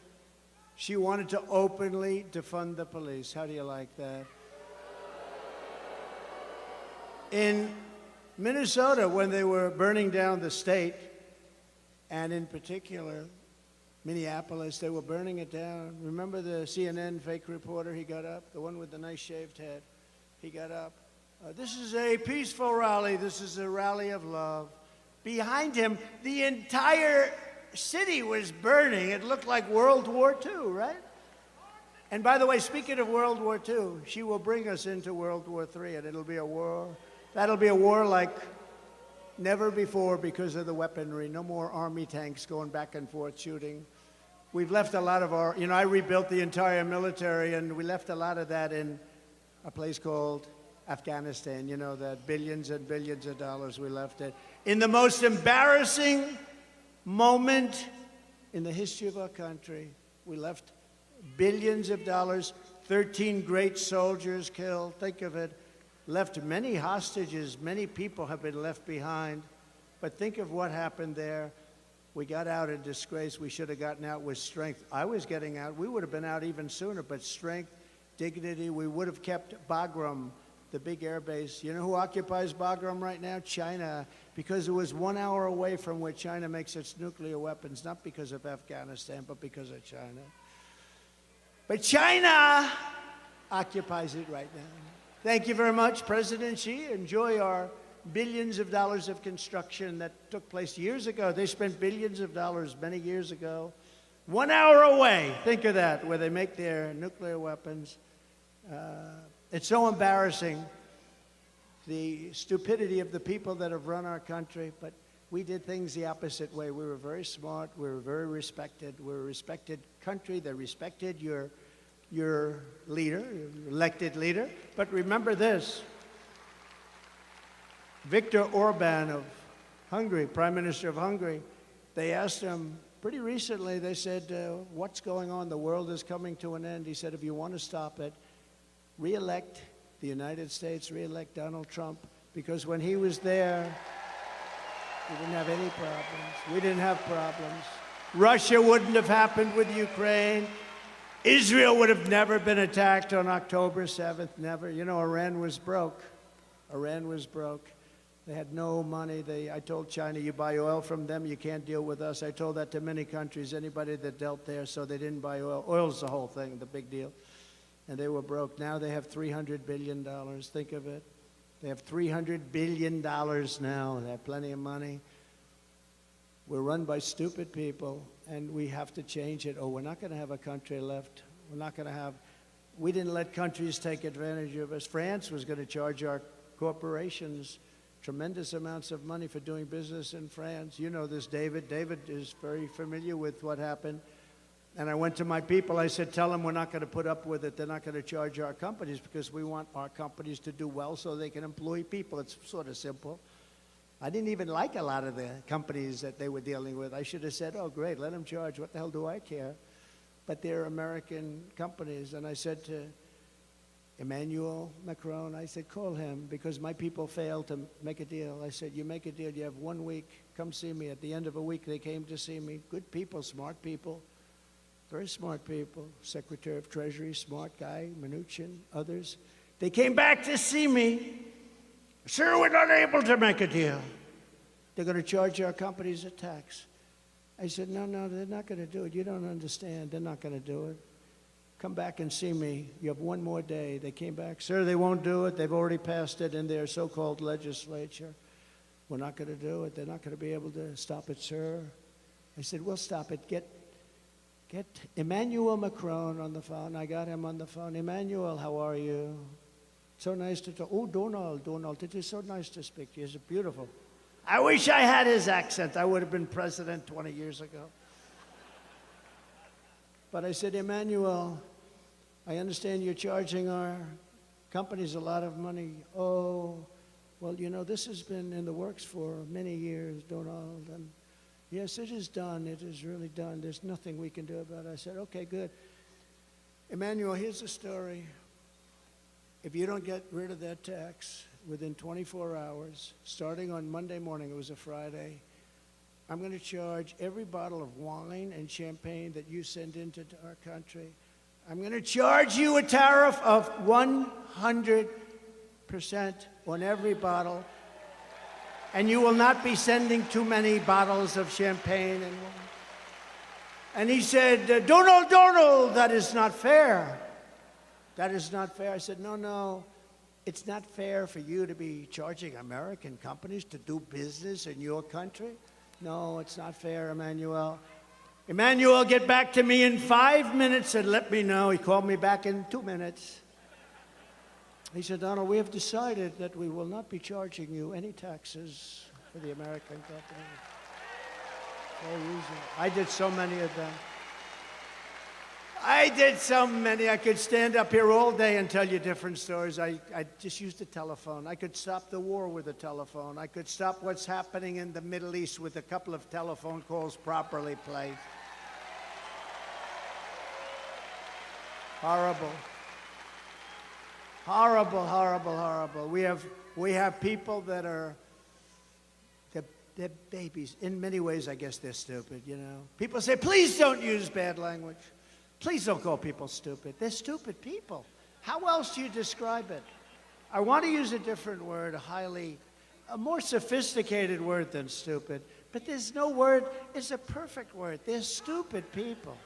she wanted to openly defund the police. How do you like that? In Minnesota, when they were burning down the state, and in particular, Minneapolis, they were burning it down. Remember the CNN fake reporter? He got up, the one with the nice shaved head. He got up. This is a peaceful rally. This is a rally of love. Behind him, the entire city was burning. It looked like World War II, right? And by the way, speaking of World War II, she will bring us into World War III, and it'll be a war. That'll be a war like never before because of the weaponry. No more army tanks going back and forth shooting. We've left a lot of our, I rebuilt the entire military, and we left a lot of that in a place called Afghanistan. You know that billions and billions of dollars we left it. In the most embarrassing moment in the history of our country, we left billions of dollars, 13 great soldiers killed, think of it, left many hostages, many people have been left behind. But think of what happened there. We got out in disgrace. We should have gotten out with strength. I was getting out. We would have been out even sooner, but strength, dignity. We would have kept Bagram, the big air base. You know who occupies Bagram right now? China, because it was 1 hour away from where China makes its nuclear weapons, not because of Afghanistan, but because of China. But China occupies it right now. Thank you very much, President Xi. Enjoy our billions of dollars of construction that took place years ago. They spent billions of dollars many years ago. 1 hour away, think of that, where they make their nuclear weapons. It's so embarrassing, the stupidity of the people that have run our country, but we did things the opposite way. We were very smart. We were very respected. We were a respected country. They respected your leader, your elected leader. But remember this. Viktor Orban of Hungary, Prime Minister of Hungary, they asked him pretty recently, they said, what's going on? The world is coming to an end. He said, if you want to stop it, re-elect the United States, re-elect Donald Trump, because when he was there, we didn't have any problems. We didn't have problems. Russia wouldn't have happened with Ukraine. Israel would have never been attacked on October 7th, never. You know, Iran was broke. Iran was broke. They had no money. I told China, you buy oil from them, you can't deal with us. I told that to many countries, anybody that dealt there, so they didn't buy oil. Oil's the whole thing, the big deal. And they were broke. Now they have $300 billion. Think of it. They have $300 billion now. They have plenty of money. We're run by stupid people, and we have to change it. Oh, we're not going to have a country left. We're not going to have. We didn't let countries take advantage of us. France was going to charge our corporations tremendous amounts of money for doing business in France. You know this, David. David is very familiar with what happened. And I went to my people. I said, tell them we're not going to put up with it. They're not going to charge our companies because we want our companies to do well so they can employ people. It's sort of simple. I didn't even like a lot of the companies that they were dealing with. I should have said, oh, great, let them charge. What the hell do I care? But they're American companies. And I said to Emmanuel Macron, I said, call him, because my people failed to make a deal. I said, you make a deal, you have 1 week, come see me. At the end of a week, they came to see me. Good people, smart people, very smart people. Secretary of Treasury, smart guy, Mnuchin, others. They came back to see me. Sir, we're not able to make a deal. They're going to charge our companies a tax. I said, no, they're not going to do it. You don't understand. They're not going to do it. Come back and see me. You have 1 more day. They came back. Sir, they won't do it. They've already passed it in their so-called legislature. We're not going to do it. They're not going to be able to stop it, sir. I said, we'll stop it. Get Emmanuel Macron on the phone. I got him on the phone. Emmanuel, how are you? So nice to talk. Oh, Donald, it is so nice to speak to you. It's beautiful. I wish I had his accent. I would have been president 20 years ago. But I said, Emmanuel, I understand you're charging our companies a lot of money. Oh, well, you know, this has been in the works for many years, Donald. And yes, it is done. It is really done. There's nothing we can do about it. I said, okay, good. Emmanuel, here's the story. If you don't get rid of that tax within 24 hours, starting on Monday morning, it was a Friday, I'm going to charge every bottle of wine and champagne that you send into our country. I'm going to charge you a tariff of 100% on every bottle, and you will not be sending too many bottles of champagne and wine. And he said, Donald, that is not fair. That is not fair. I said, no, it's not fair for you to be charging American companies to do business in your country. No, it's not fair, Emmanuel. Emmanuel, get back to me in 5 minutes and let me know. He called me back in 2 minutes. He said, Donald, we have decided that we will not be charging you any taxes for the American company. No reason. I did so many of them. I did so many. I could stand up here all day and tell you different stories. I just used the telephone. I could stop the war with a telephone. I could stop what's happening in the Middle East with a couple of telephone calls properly placed. Horrible. Horrible, horrible, horrible. We have people that are, they're babies. In many ways, I guess they're stupid, you know. People say, please don't use bad language. Please don't call people stupid. They're stupid people. How else do you describe it? I want to use a different word, a more sophisticated word than stupid. But there's no word, it's a perfect word. They're stupid people.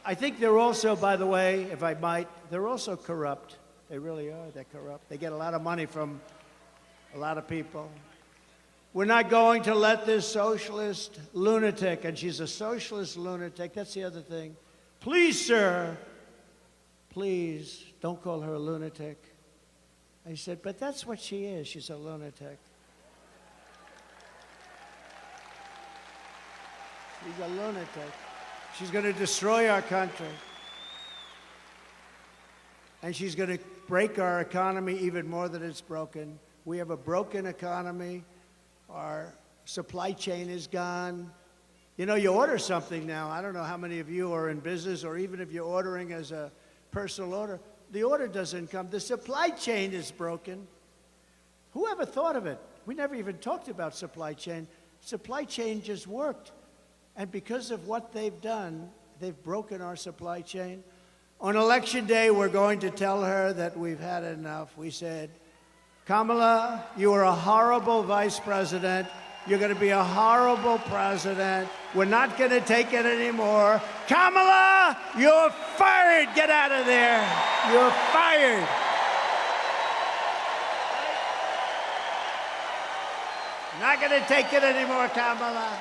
I think they're also, by the way, if I might, they're also corrupt. They really are. They're corrupt. They get a lot of money from a lot of people. We're not going to let this socialist lunatic, and she's a socialist lunatic, that's the other thing. Please, sir, please don't call her a lunatic. I said, but that's what she is. She's a lunatic. She's a lunatic. She's going to destroy our country. And she's going to break our economy even more than it's broken. We have a broken economy. Our supply chain is gone. You know, you order something now. I don't know how many of you are in business, or even if you're ordering as a personal order, the order doesn't come. The supply chain is broken. Who ever thought of it? We never even talked about supply chain. Supply chain just worked. And because of what they've done, they've broken our supply chain. On election day, we're going to tell her that we've had enough. We said, Kamala, you are a horrible vice president. You're going to be a horrible president. We're not going to take it anymore. Kamala, you're fired. Get out of there. You're fired. Not going to take it anymore, Kamala.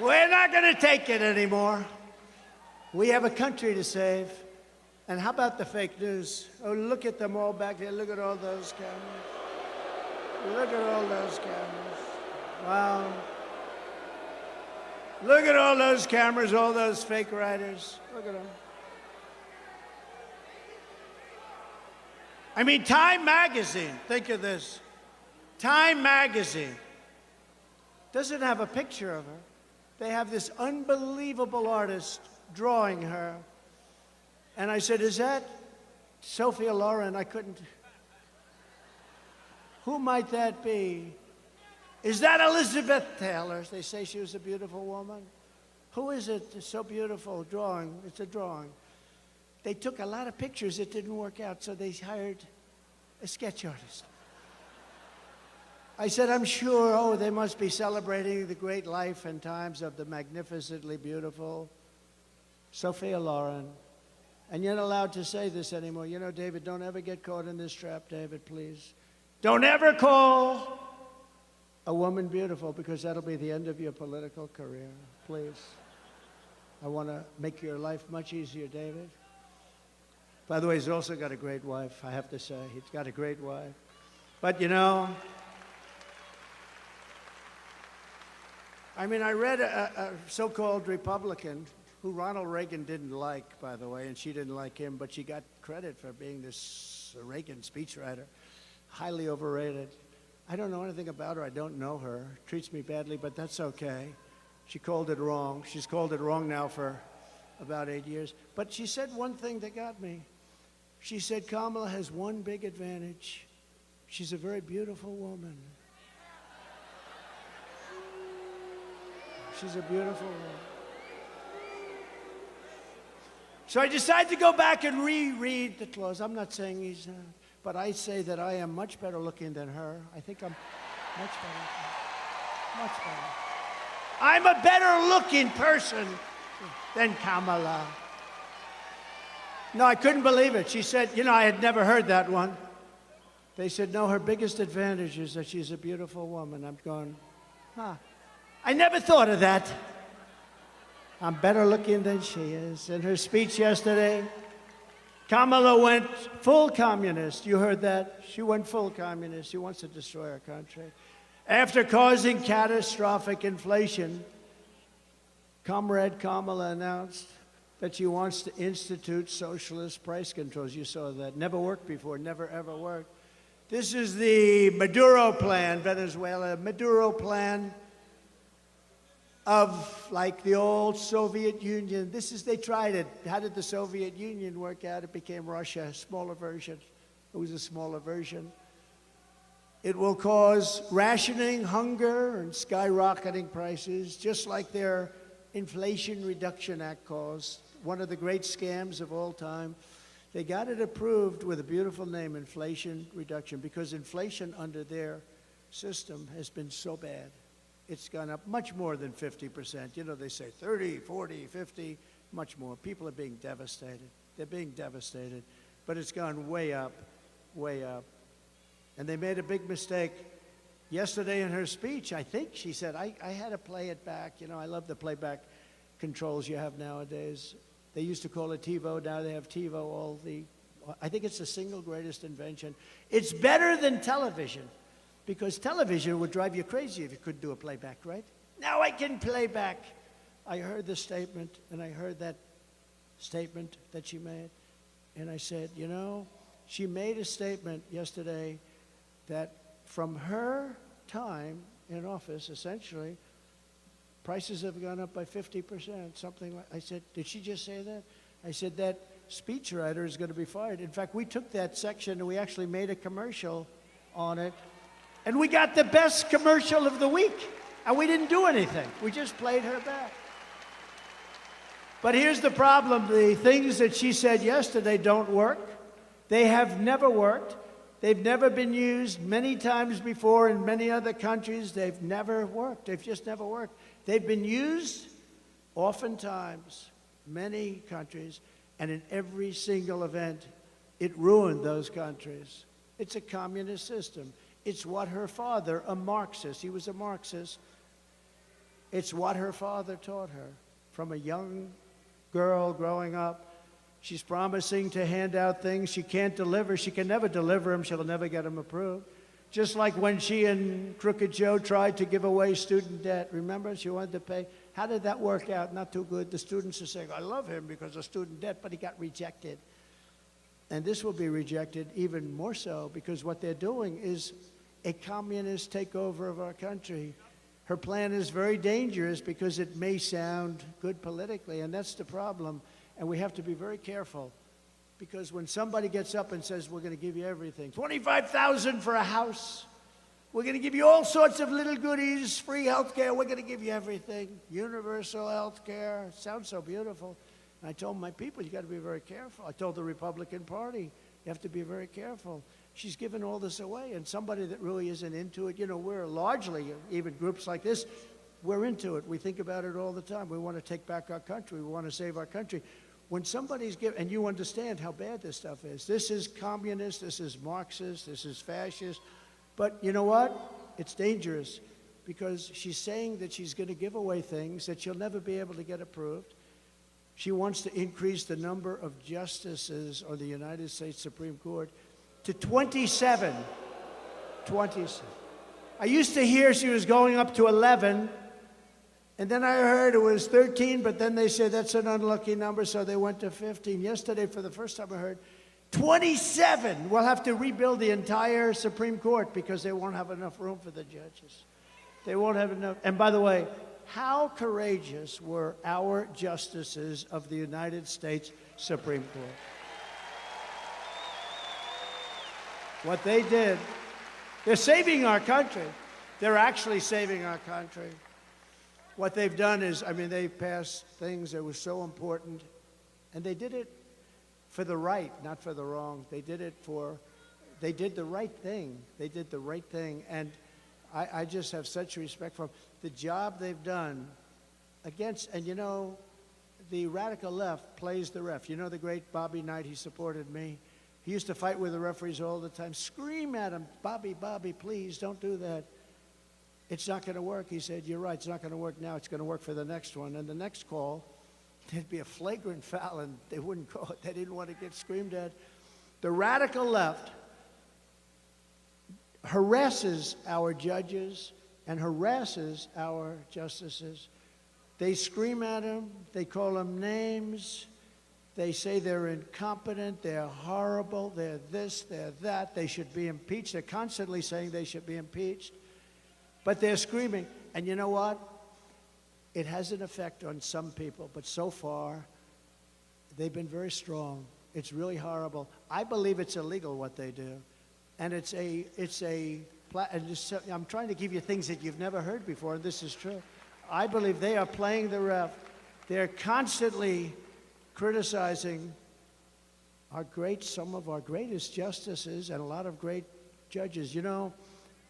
We're not going to take it anymore. We have a country to save. And how about the fake news? Oh, look at them all back there. Look at all those cameras. Look at all those cameras. Wow. Look at all those cameras, all those fake writers. Look at them. I mean, Time magazine, think of this. Time magazine doesn't have a picture of her. They have this unbelievable artist drawing her. And I said, is that Sophia Loren? I couldn't. Who might that be? Is that Elizabeth Taylor? They say she was a beautiful woman. Who is it? It's so beautiful. Drawing. It's a drawing. They took a lot of pictures. It didn't work out, so they hired a sketch artist. I said, I'm sure, they must be celebrating the great life and times of the magnificently beautiful Sophia Loren. And you're not allowed to say this anymore. You know, David, don't ever get caught in this trap, David, please. Don't ever call a woman beautiful, because that'll be the end of your political career. Please. I want to make your life much easier, David. By the way, he's also got a great wife, I have to say. He's got a great wife. But, you know, I mean, I read a so-called Republican who Ronald Reagan didn't like, by the way, and she didn't like him, but she got credit for being this Reagan speechwriter. Highly overrated. I don't know anything about her. I don't know her. Treats me badly, but that's okay. She called it wrong. She's called it wrong now for about 8 years. But she said one thing that got me. She said, Kamala has one big advantage. She's a very beautiful woman. She's a beautiful woman. So I decided to go back and reread the clause. I'm not saying he's, but I say that I am much better looking than her. I think I'm much better. Much better. I'm a better looking person than Kamala. No, I couldn't believe it. She said, you know, I had never heard that one. They said, no, her biggest advantage is that she's a beautiful woman. I'm going, huh. I never thought of that. I'm better looking than she is. In her speech yesterday, Kamala went full communist. You heard that? She went full communist. She wants to destroy our country. After causing catastrophic inflation, Comrade Kamala announced that she wants to institute socialist price controls. You saw that. Never worked before, never ever worked. This is the Maduro plan, Venezuela. Maduro plan of like the old Soviet Union. They tried it. How did the Soviet Union work out? It became Russia, a smaller version. It was a smaller version. It will cause rationing, hunger, and skyrocketing prices, just like their Inflation Reduction Act caused, one of the great scams of all time. They got it approved with a beautiful name, Inflation Reduction, because inflation under their system has been so bad. It's gone up much more than 50%. You know, they say 30, 40, 50, much more. People are being devastated. They're being devastated. But it's gone way up, way up. And they made a big mistake. Yesterday in her speech, I think she said, I had to play it back. You know, I love the playback controls you have nowadays. They used to call it TiVo. Now they have TiVo. I think it's the single greatest invention. It's better than television, because television would drive you crazy if you couldn't do a playback, right? Now I can play back. I heard the statement, and I heard that statement that she made, and I said, you know, she made a statement yesterday that from her time in office, essentially, prices have gone up by 50%, something like. I said, did she just say that? I said, that speechwriter is going to be fired. In fact, we took that section and we actually made a commercial on it, and we got the best commercial of the week, and we didn't do anything. We just played her back. But here's the problem. The things that she said yesterday don't work. They have never worked. They've never been used many times before in many other countries. They've never worked. They've just never worked. They've been used oftentimes, many countries, and in every single event, it ruined those countries. It's a communist system. It's what her father, a Marxist, he was a Marxist, it's what her father taught her from a young girl growing up. She's promising to hand out things she can't deliver. She can never deliver them. She'll never get them approved. Just like when she and Crooked Joe tried to give away student debt. Remember, she wanted to pay. How did that work out? Not too good. The students are saying, I love him because of student debt, but he got rejected. And this will be rejected even more so, because what they're doing is a communist takeover of our country. Her plan is very dangerous because it may sound good politically, and that's the problem. And we have to be very careful, because when somebody gets up and says, we're going to give you everything, $25,000 for a house, we're going to give you all sorts of little goodies, free health care, we're going to give you everything, universal health care, sounds so beautiful. And I told my people, you got to be very careful. I told the Republican Party, you have to be very careful. She's given all this away, and somebody that really isn't into it, you know, we're largely, even groups like this, we're into it. We think about it all the time. We want to take back our country. We want to save our country. When somebody's giving, and you understand how bad this stuff is. This is communist, this is Marxist, this is fascist. But you know what? It's dangerous, because she's saying that she's going to give away things that she'll never be able to get approved. She wants to increase the number of justices on the United States Supreme Court to 27. 27. I used to hear she was going up to 11. And then I heard it was 13, but then they said that's an unlucky number, so they went to 15. Yesterday, for the first time, I heard 27. We'll have to rebuild the entire Supreme Court because they won't have enough room for the judges. They won't have enough. And by the way, how courageous were our justices of the United States Supreme Court? What they did, they're saving our country. They're actually saving our country. what they've done is, I mean, they passed things that were so important, and they did it for the right, not for the wrong. They did the right thing. They did the right thing, and I just have such respect for them. The job they've done against, and you know, the radical left plays the ref. You know the great Bobby Knight, he supported me. He used to fight with the referees all the time, scream at him, Bobby, please, don't do that. It's not going to work. He said, you're right, it's not going to work now, it's going to work for the next one. And the next call, there'd be a flagrant foul, and they wouldn't call it. They didn't want to get screamed at. The radical left harasses our judges and harasses our justices. They scream at them, they call them names, they say they're incompetent, they're horrible, they're this, they're that, they should be impeached. They're constantly saying they should be impeached. But they're screaming, and you know what? It has an effect on some people, but so far, they've been very strong. It's really horrible. I believe it's illegal what they do, and I'm trying to give you things that you've never heard before, and this is true. I believe they are playing the ref. They're constantly criticizing some of our greatest justices and a lot of great judges. You know,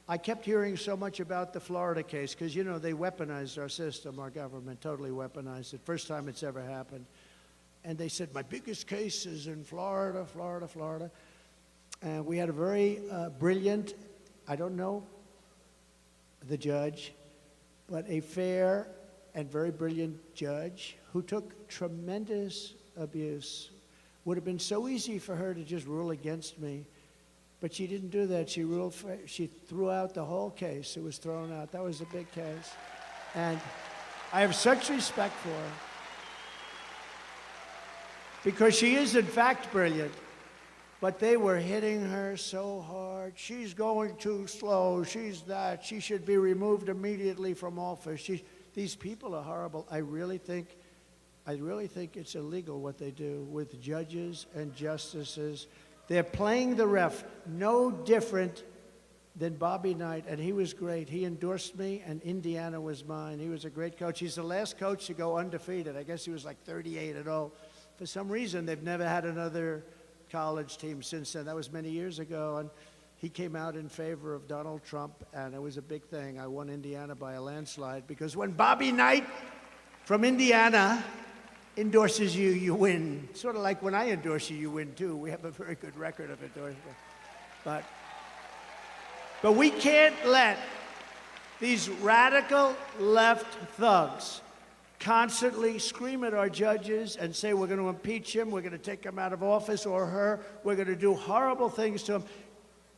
I kept hearing so much about the Florida case because, you know, they weaponized our system, our government totally weaponized it. First time it's ever happened. And they said, my biggest case is in Florida. And we had a very brilliant, I don't know the judge, but a fair and very brilliant judge who took tremendous abuse. Would have been so easy for her to just rule against me. But she didn't do that. She threw out the whole case. It was thrown out. That was a big case. And I have such respect for her. Because she is, in fact, brilliant. But they were hitting her so hard. She's going too slow. She's that. She should be removed immediately from office. These people are horrible. I really think it's illegal what they do with judges and justices. They're playing the ref, no different than Bobby Knight, and he was great. He endorsed me, and Indiana was mine. He was a great coach. He's the last coach to go undefeated. I guess he was like 38-0. For some reason, they've never had another college team since then. That was many years ago, and he came out in favor of Donald Trump, and it was a big thing. I won Indiana by a landslide, because when Bobby Knight from Indiana endorses you, you win. Sort of like when I endorse you, you win too. We have a very good record of endorsement. But we can't let these radical left thugs constantly scream at our judges and say we're going to impeach him, we're going to take him out of office, or her, we're going to do horrible things to him.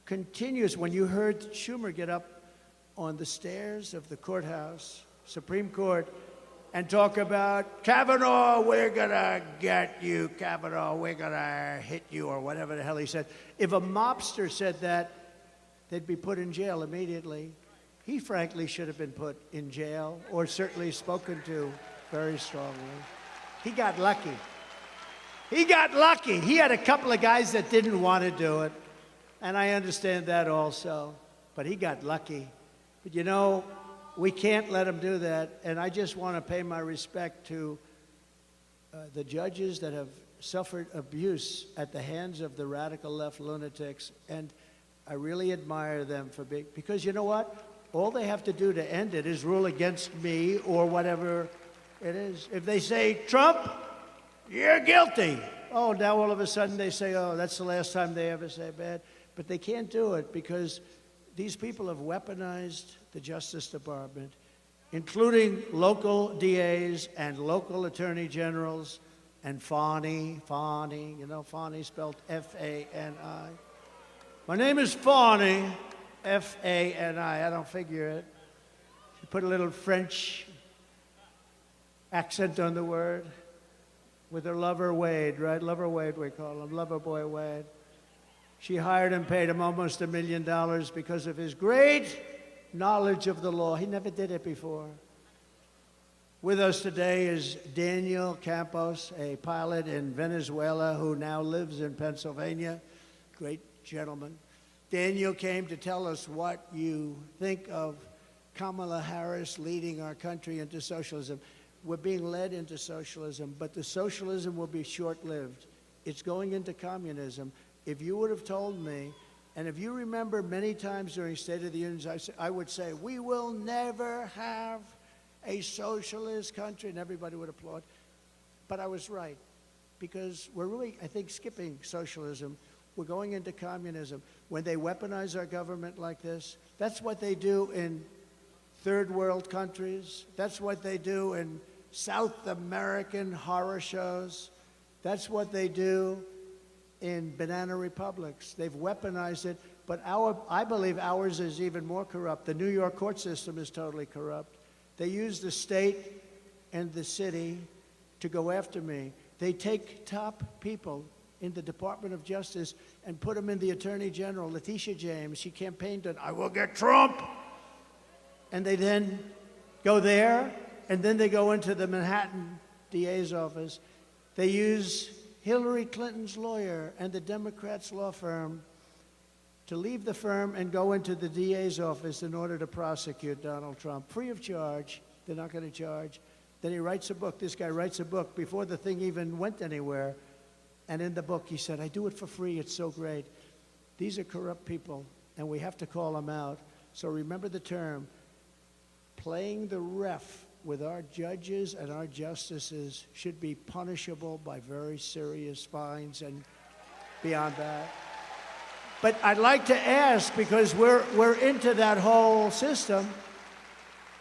Continuous. When you heard Schumer get up on the stairs of the courthouse, Supreme Court, and talk about, Kavanaugh, we're going to get you, Kavanaugh, we're going to hit you, or whatever the hell he said. If a mobster said that, they'd be put in jail immediately. He frankly should have been put in jail, or certainly spoken to very strongly. He got lucky. He got lucky. He had a couple of guys that didn't want to do it, and I understand that also, but he got lucky. But you know, we can't let him do that, and I just want to pay my respect to the judges that have suffered abuse at the hands of the radical left lunatics, and I really admire them for being, because you know what? All they have to do to end it is rule against me or whatever it is. If they say, Trump, you're guilty. Oh, now all of a sudden they say, oh, that's the last time they ever say bad. But they can't do it because these people have weaponized the Justice Department, including local DAs and local attorney generals and Fani, you know, Fani spelled F-A-N-I. My name is Fani, F-A-N-I. I don't figure it. She put a little French accent on the word with her lover Wade, right? Lover Wade, we call him, lover boy Wade. She hired him, paid him almost $1 million because of his great knowledge of the law. He never did it before. With us today is Daniel Campos, a pilot in Venezuela who now lives in Pennsylvania. Great gentleman. Daniel came to tell us what you think of Kamala Harris leading our country into socialism. We're being led into socialism, but the socialism will be short-lived. It's going into communism. If you would have told me, and if you remember many times during State of the Union, I would say, we will never have a socialist country, and everybody would applaud. But I was right, because we're really, I think, skipping socialism. We're going into communism. When they weaponize our government like this, that's what they do in third world countries. That's what they do in South American horror shows. That's what they do in banana republics. They've weaponized it, but I believe ours is even more corrupt. The New York court system is totally corrupt. They use the state and the city to go after me. They take top people in the Department of Justice and put them in the Attorney General. Letitia James, she campaigned on, I will get Trump. And they then go there, and then they go into the Manhattan DA's office. They use Hillary Clinton's lawyer and the Democrats' law firm to leave the firm and go into the DA's office in order to prosecute Donald Trump, free of charge. They're not going to charge. Then he writes a book. This guy writes a book before the thing even went anywhere. And in the book, he said, I do it for free. It's so great. These are corrupt people, and we have to call them out. So remember the term, playing the ref with our judges and our justices should be punishable by very serious fines and beyond that. But I'd like to ask, because we're into that whole system,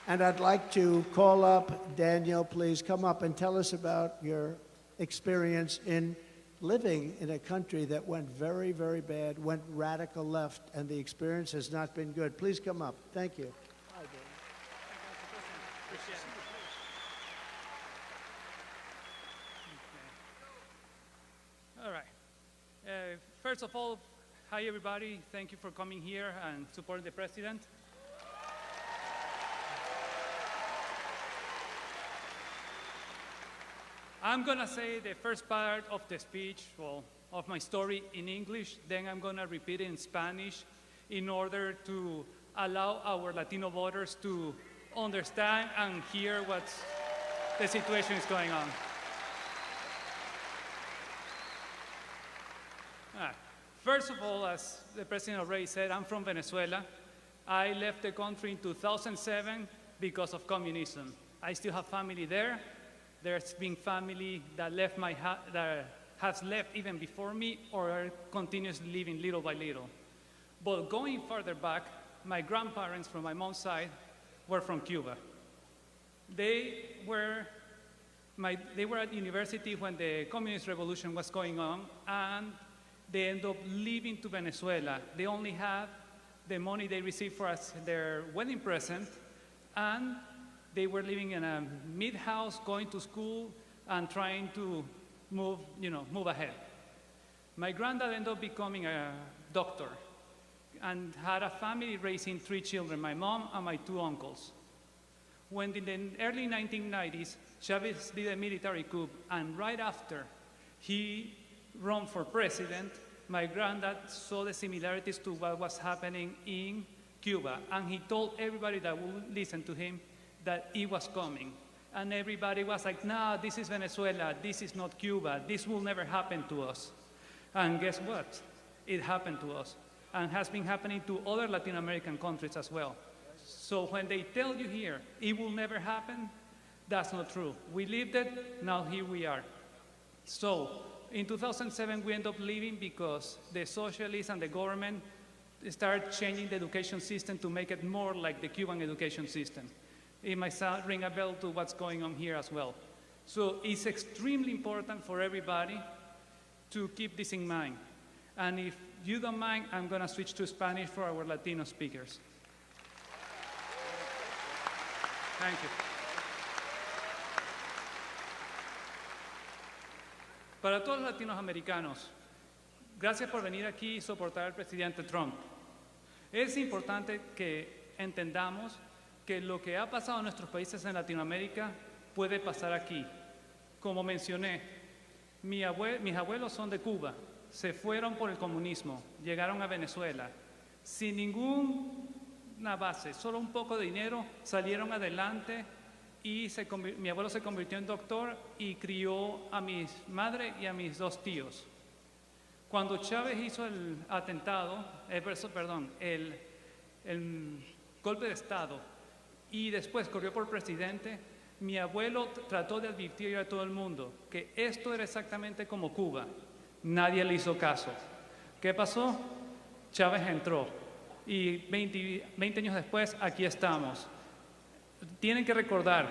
and I'd like to call up Daniel, please come up and tell us about your experience in living in a country that went very, very bad, went radical left, and the experience has not been good. Please come up. Thank you. Hi, Daniel. All right. First of all, hi everybody. Thank you for coming here and supporting the president. I'm gonna say the first part of the speech, well, of my story in English, then I'm gonna repeat it in Spanish in order to allow our Latino voters to understand and hear what the situation is going on. First of all, as the president already said, I'm from Venezuela. I left the country in 2007 because of communism. I still have family there. There's been family that left that has left even before me or continues living little by little. But going further back, my grandparents from my mom's side were from Cuba. They were at university when the communist revolution was going on, and they ended up leaving to Venezuela. They only had the money they received for their wedding present, and they were living in a mid-house, going to school, and trying to move ahead. My granddad ended up becoming a doctor and had a family raising 3 children, my mom and my 2 uncles. When in the early 1990s, Chavez did a military coup, and right after he ran for president, my granddad saw the similarities to what was happening in Cuba, and he told everybody that would listen to him that it was coming. And everybody was like, nah, this is Venezuela, this is not Cuba, this will never happen to us. And guess what? It happened to us, and has been happening to other Latin American countries as well. So when they tell you here, it will never happen, that's not true. We lived it, now here we are. So in 2007, we ended up leaving because the socialists and the government started changing the education system to make it more like the Cuban education system. It might ring a bell to what's going on here as well. So it's extremely important for everybody to keep this in mind. And if you don't mind, I'm going to switch to Spanish for our Latino speakers. Thank you. Para todos los latinoamericanos, gracias por venir aquí y soportar al presidente Trump. Es importante que entendamos que lo que ha pasado en nuestros países en Latinoamérica puede pasar aquí. Como mencioné, mis abuelos son de Cuba, se fueron por el comunismo, llegaron a Venezuela, sin ningún una base, solo un poco de dinero, salieron adelante y mi abuelo se convirtió en doctor y crió a mi madre y a mis 2 tíos. Cuando Chávez hizo el atentado, el golpe de Estado y después corrió por presidente, mi abuelo trató de advertir a todo el mundo que esto era exactamente como Cuba. Nadie le hizo caso. ¿Qué pasó? Chávez entró y 20 años después aquí estamos. Tienen que recordar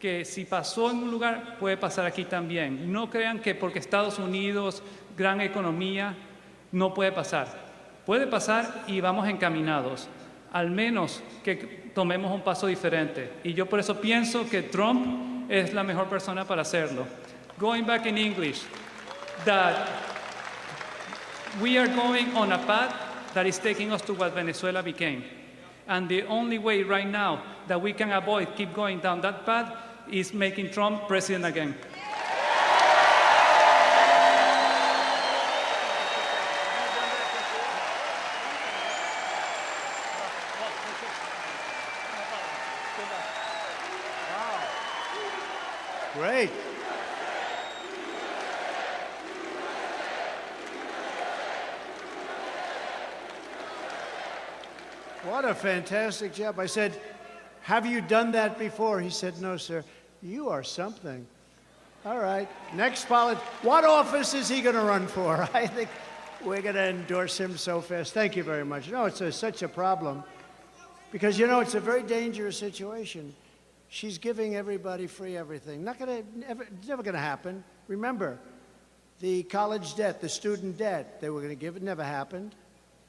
que si pasó en un lugar, puede pasar aquí también. No crean que porque Estados Unidos, gran economía, no puede pasar. Puede pasar y vamos encaminados. Al menos que tomemos un paso diferente. Y yo por eso pienso que Trump es la mejor persona para hacerlo. Going back in English, that we are going on a path that is taking us to what Venezuela became. And the only way right now that we can avoid keep going down that path is making Trump president again. Great. What a fantastic job. I said, have you done that before? He said, no, sir. You are something. All right. Next what office is he going to run for? I think we're going to endorse him so fast. Thank you very much. No, it's such a problem because, you know, it's a very dangerous situation. She's giving everybody free everything. It's never going to happen. Remember, the college debt, the student debt, they were going to give it, never happened.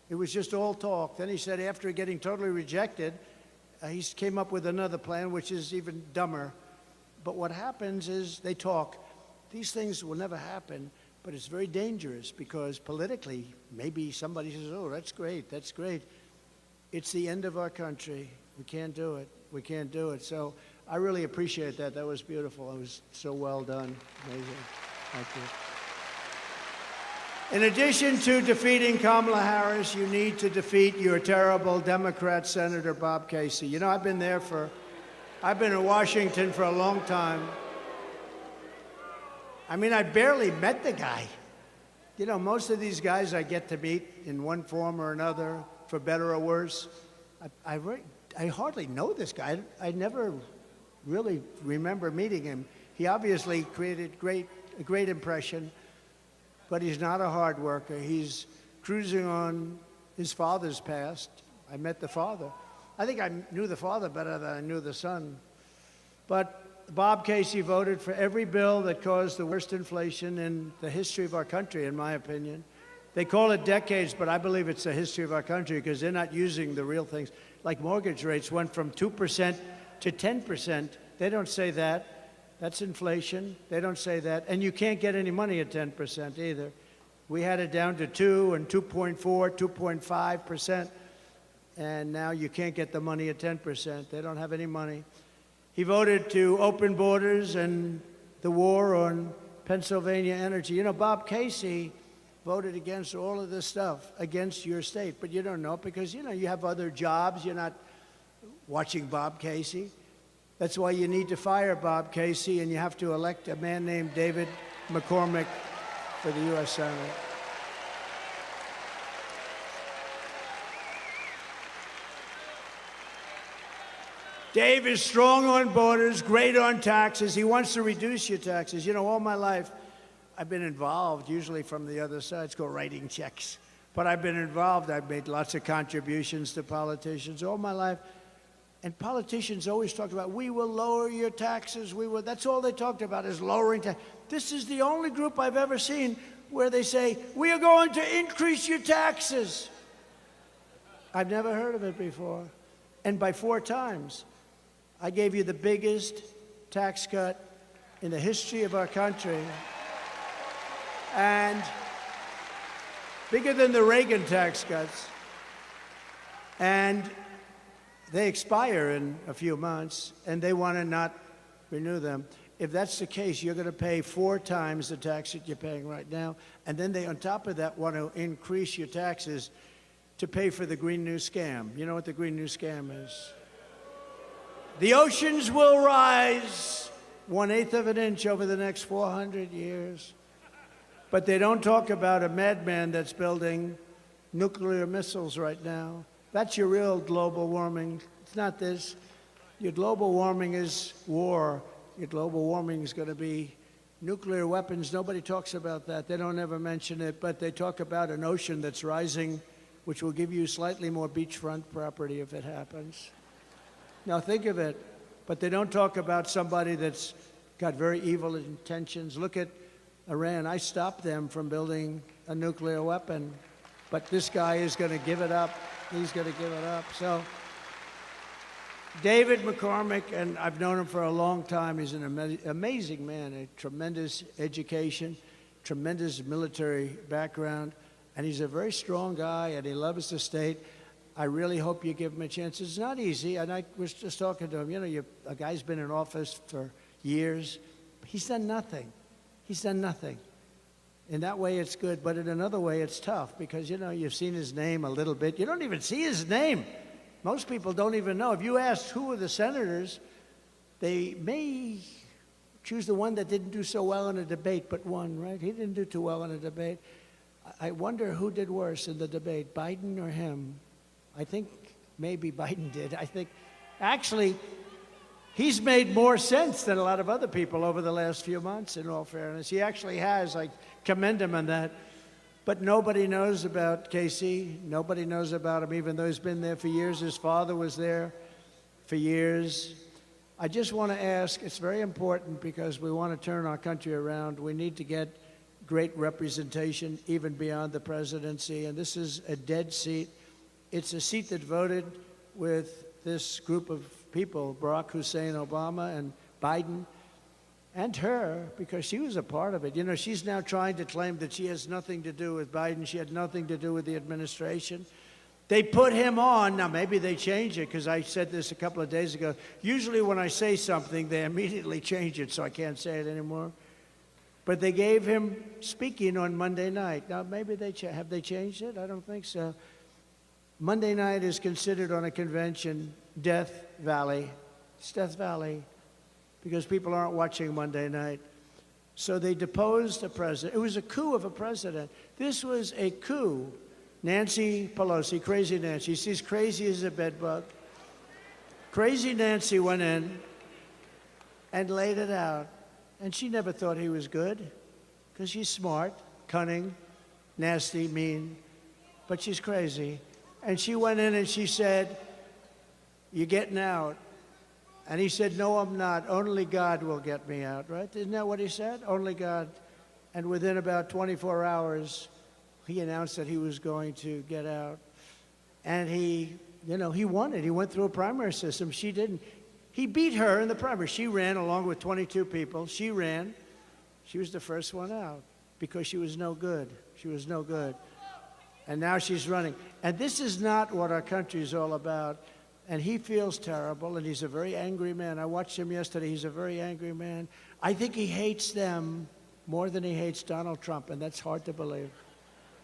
It was just all talk. Then he said after getting totally rejected, he came up with another plan, which is even dumber. But what happens is they talk. These things will never happen, but it's very dangerous because politically, maybe somebody says, oh, that's great, that's great. It's the end of our country. We can't do it. We can't do it. So I really appreciate that. That was beautiful. It was so well done. Amazing. Thank you. In addition to defeating Kamala Harris, you need to defeat your terrible Democrat Senator Bob Casey. You know, I've been in Washington for a long time. I mean, I barely met the guy. You know, most of these guys I get to meet in one form or another, for better or worse. I hardly know this guy. I never really remember meeting him. He obviously created a great impression. But he's not a hard worker. He's cruising on his father's past. I met the father. I think I knew the father better than I knew the son. But Bob Casey voted for every bill that caused the worst inflation in the history of our country, in my opinion. They call it decades, but I believe it's the history of our country because they're not using the real things. Like mortgage rates went from 2% to 10%. They don't say that. That's inflation. They don't say that. And you can't get any money at 10% either. We had it down to 2 and 2.4, 2.5%. And now you can't get the money at 10%. They don't have any money. He voted to open borders and the war on Pennsylvania energy. You know, Bob Casey voted against all of this stuff, against your state. But you don't know it because, you know, you have other jobs. You're not watching Bob Casey. That's why you need to fire Bob Casey, and you have to elect a man named David McCormick for the U.S. Senate. Dave is strong on borders, great on taxes. He wants to reduce your taxes. You know, all my life, I've been involved, usually from the other side. It's called writing checks. But I've been involved. I've made lots of contributions to politicians all my life. And politicians always talked about, we will lower your taxes. That's all they talked about is lowering taxes. This is the only group I've ever seen where they say, we are going to increase your taxes. I've never heard of it before. And by 4 times, I gave you the biggest tax cut in the history of our country. And bigger than the Reagan tax cuts. And they expire in a few months, and they want to not renew them. If that's the case, you're going to pay 4 times the tax that you're paying right now. And then they, on top of that, want to increase your taxes. to pay for the Green New Scam. You know what the Green New Scam is? The oceans will rise 1/8 of an inch over the next 400 years. But they don't talk about a madman that's building nuclear missiles right now. That's your real global warming. It's not this. Your global warming is war. Your global warming is going to be nuclear weapons. Nobody talks about that. They don't ever mention it, but they talk about an ocean that's rising, which will give you slightly more beachfront property if it happens. Now think of it. But they don't talk about somebody that's got very evil intentions. Look at Iran. I stopped them from building a nuclear weapon, but this guy is going to give it up. He's going to give it up. So David McCormick, and I've known him for a long time. He's an amazing man, a tremendous education, tremendous military background, and he's a very strong guy, and he loves the state. I really hope you give him a chance. It's not easy, and I was just talking to him. You know, a guy's been in office for years. He's done nothing. He's done nothing. In that way, it's good, but in another way, it's tough because, you know, you've seen his name a little bit. You don't even see his name. Most people don't even know. If you ask who are the senators, they may choose the one that didn't do so well in a debate, but won, right? He didn't do too well in a debate. I wonder who did worse in the debate, Biden or him? I think maybe Biden did. I think, actually, he's made more sense than a lot of other people over the last few months, in all fairness. He actually has. I commend him on that. But nobody knows about Casey. Nobody knows about him, even though he's been there for years. His father was there for years. I just want to ask, it's very important because we want to turn our country around. We need to get great representation, even beyond the presidency. And this is a dead seat. It's a seat that voted with this group of people, Barack Hussein Obama and Biden, and her, because she was a part of it. You know, she's now trying to claim that she has nothing to do with Biden. She had nothing to do with the administration. They put him on. Now, maybe they change it, because I said this a couple of days ago. Usually when I say something, they immediately change it, so I can't say it anymore. But they gave him speaking on Monday night. Now, maybe have they changed it? I don't think so. Monday night is considered on a convention Death Valley. It's Death Valley because people aren't watching Monday night. So they deposed a president. It was a coup of a president. This was a coup. Nancy Pelosi, crazy Nancy. She's crazy as a bedbug. Crazy Nancy went in and laid it out. And she never thought he was good because she's smart, cunning, nasty, mean, but she's crazy. And she went in and she said, "You're getting out." And he said, "No, I'm not. Only God will get me out," right? Isn't that what he said? Only God. And within about 24 hours, he announced that he was going to get out. And he won it. He went through a primary system. She didn't. He beat her in the primary. She ran along with 22 people. She ran. She was the first one out because she was no good. She was no good. And now she's running. And this is not what our country is all about. And he feels terrible, and he's a very angry man. I watched him yesterday. He's a very angry man. I think he hates them more than he hates Donald Trump, and that's hard to believe.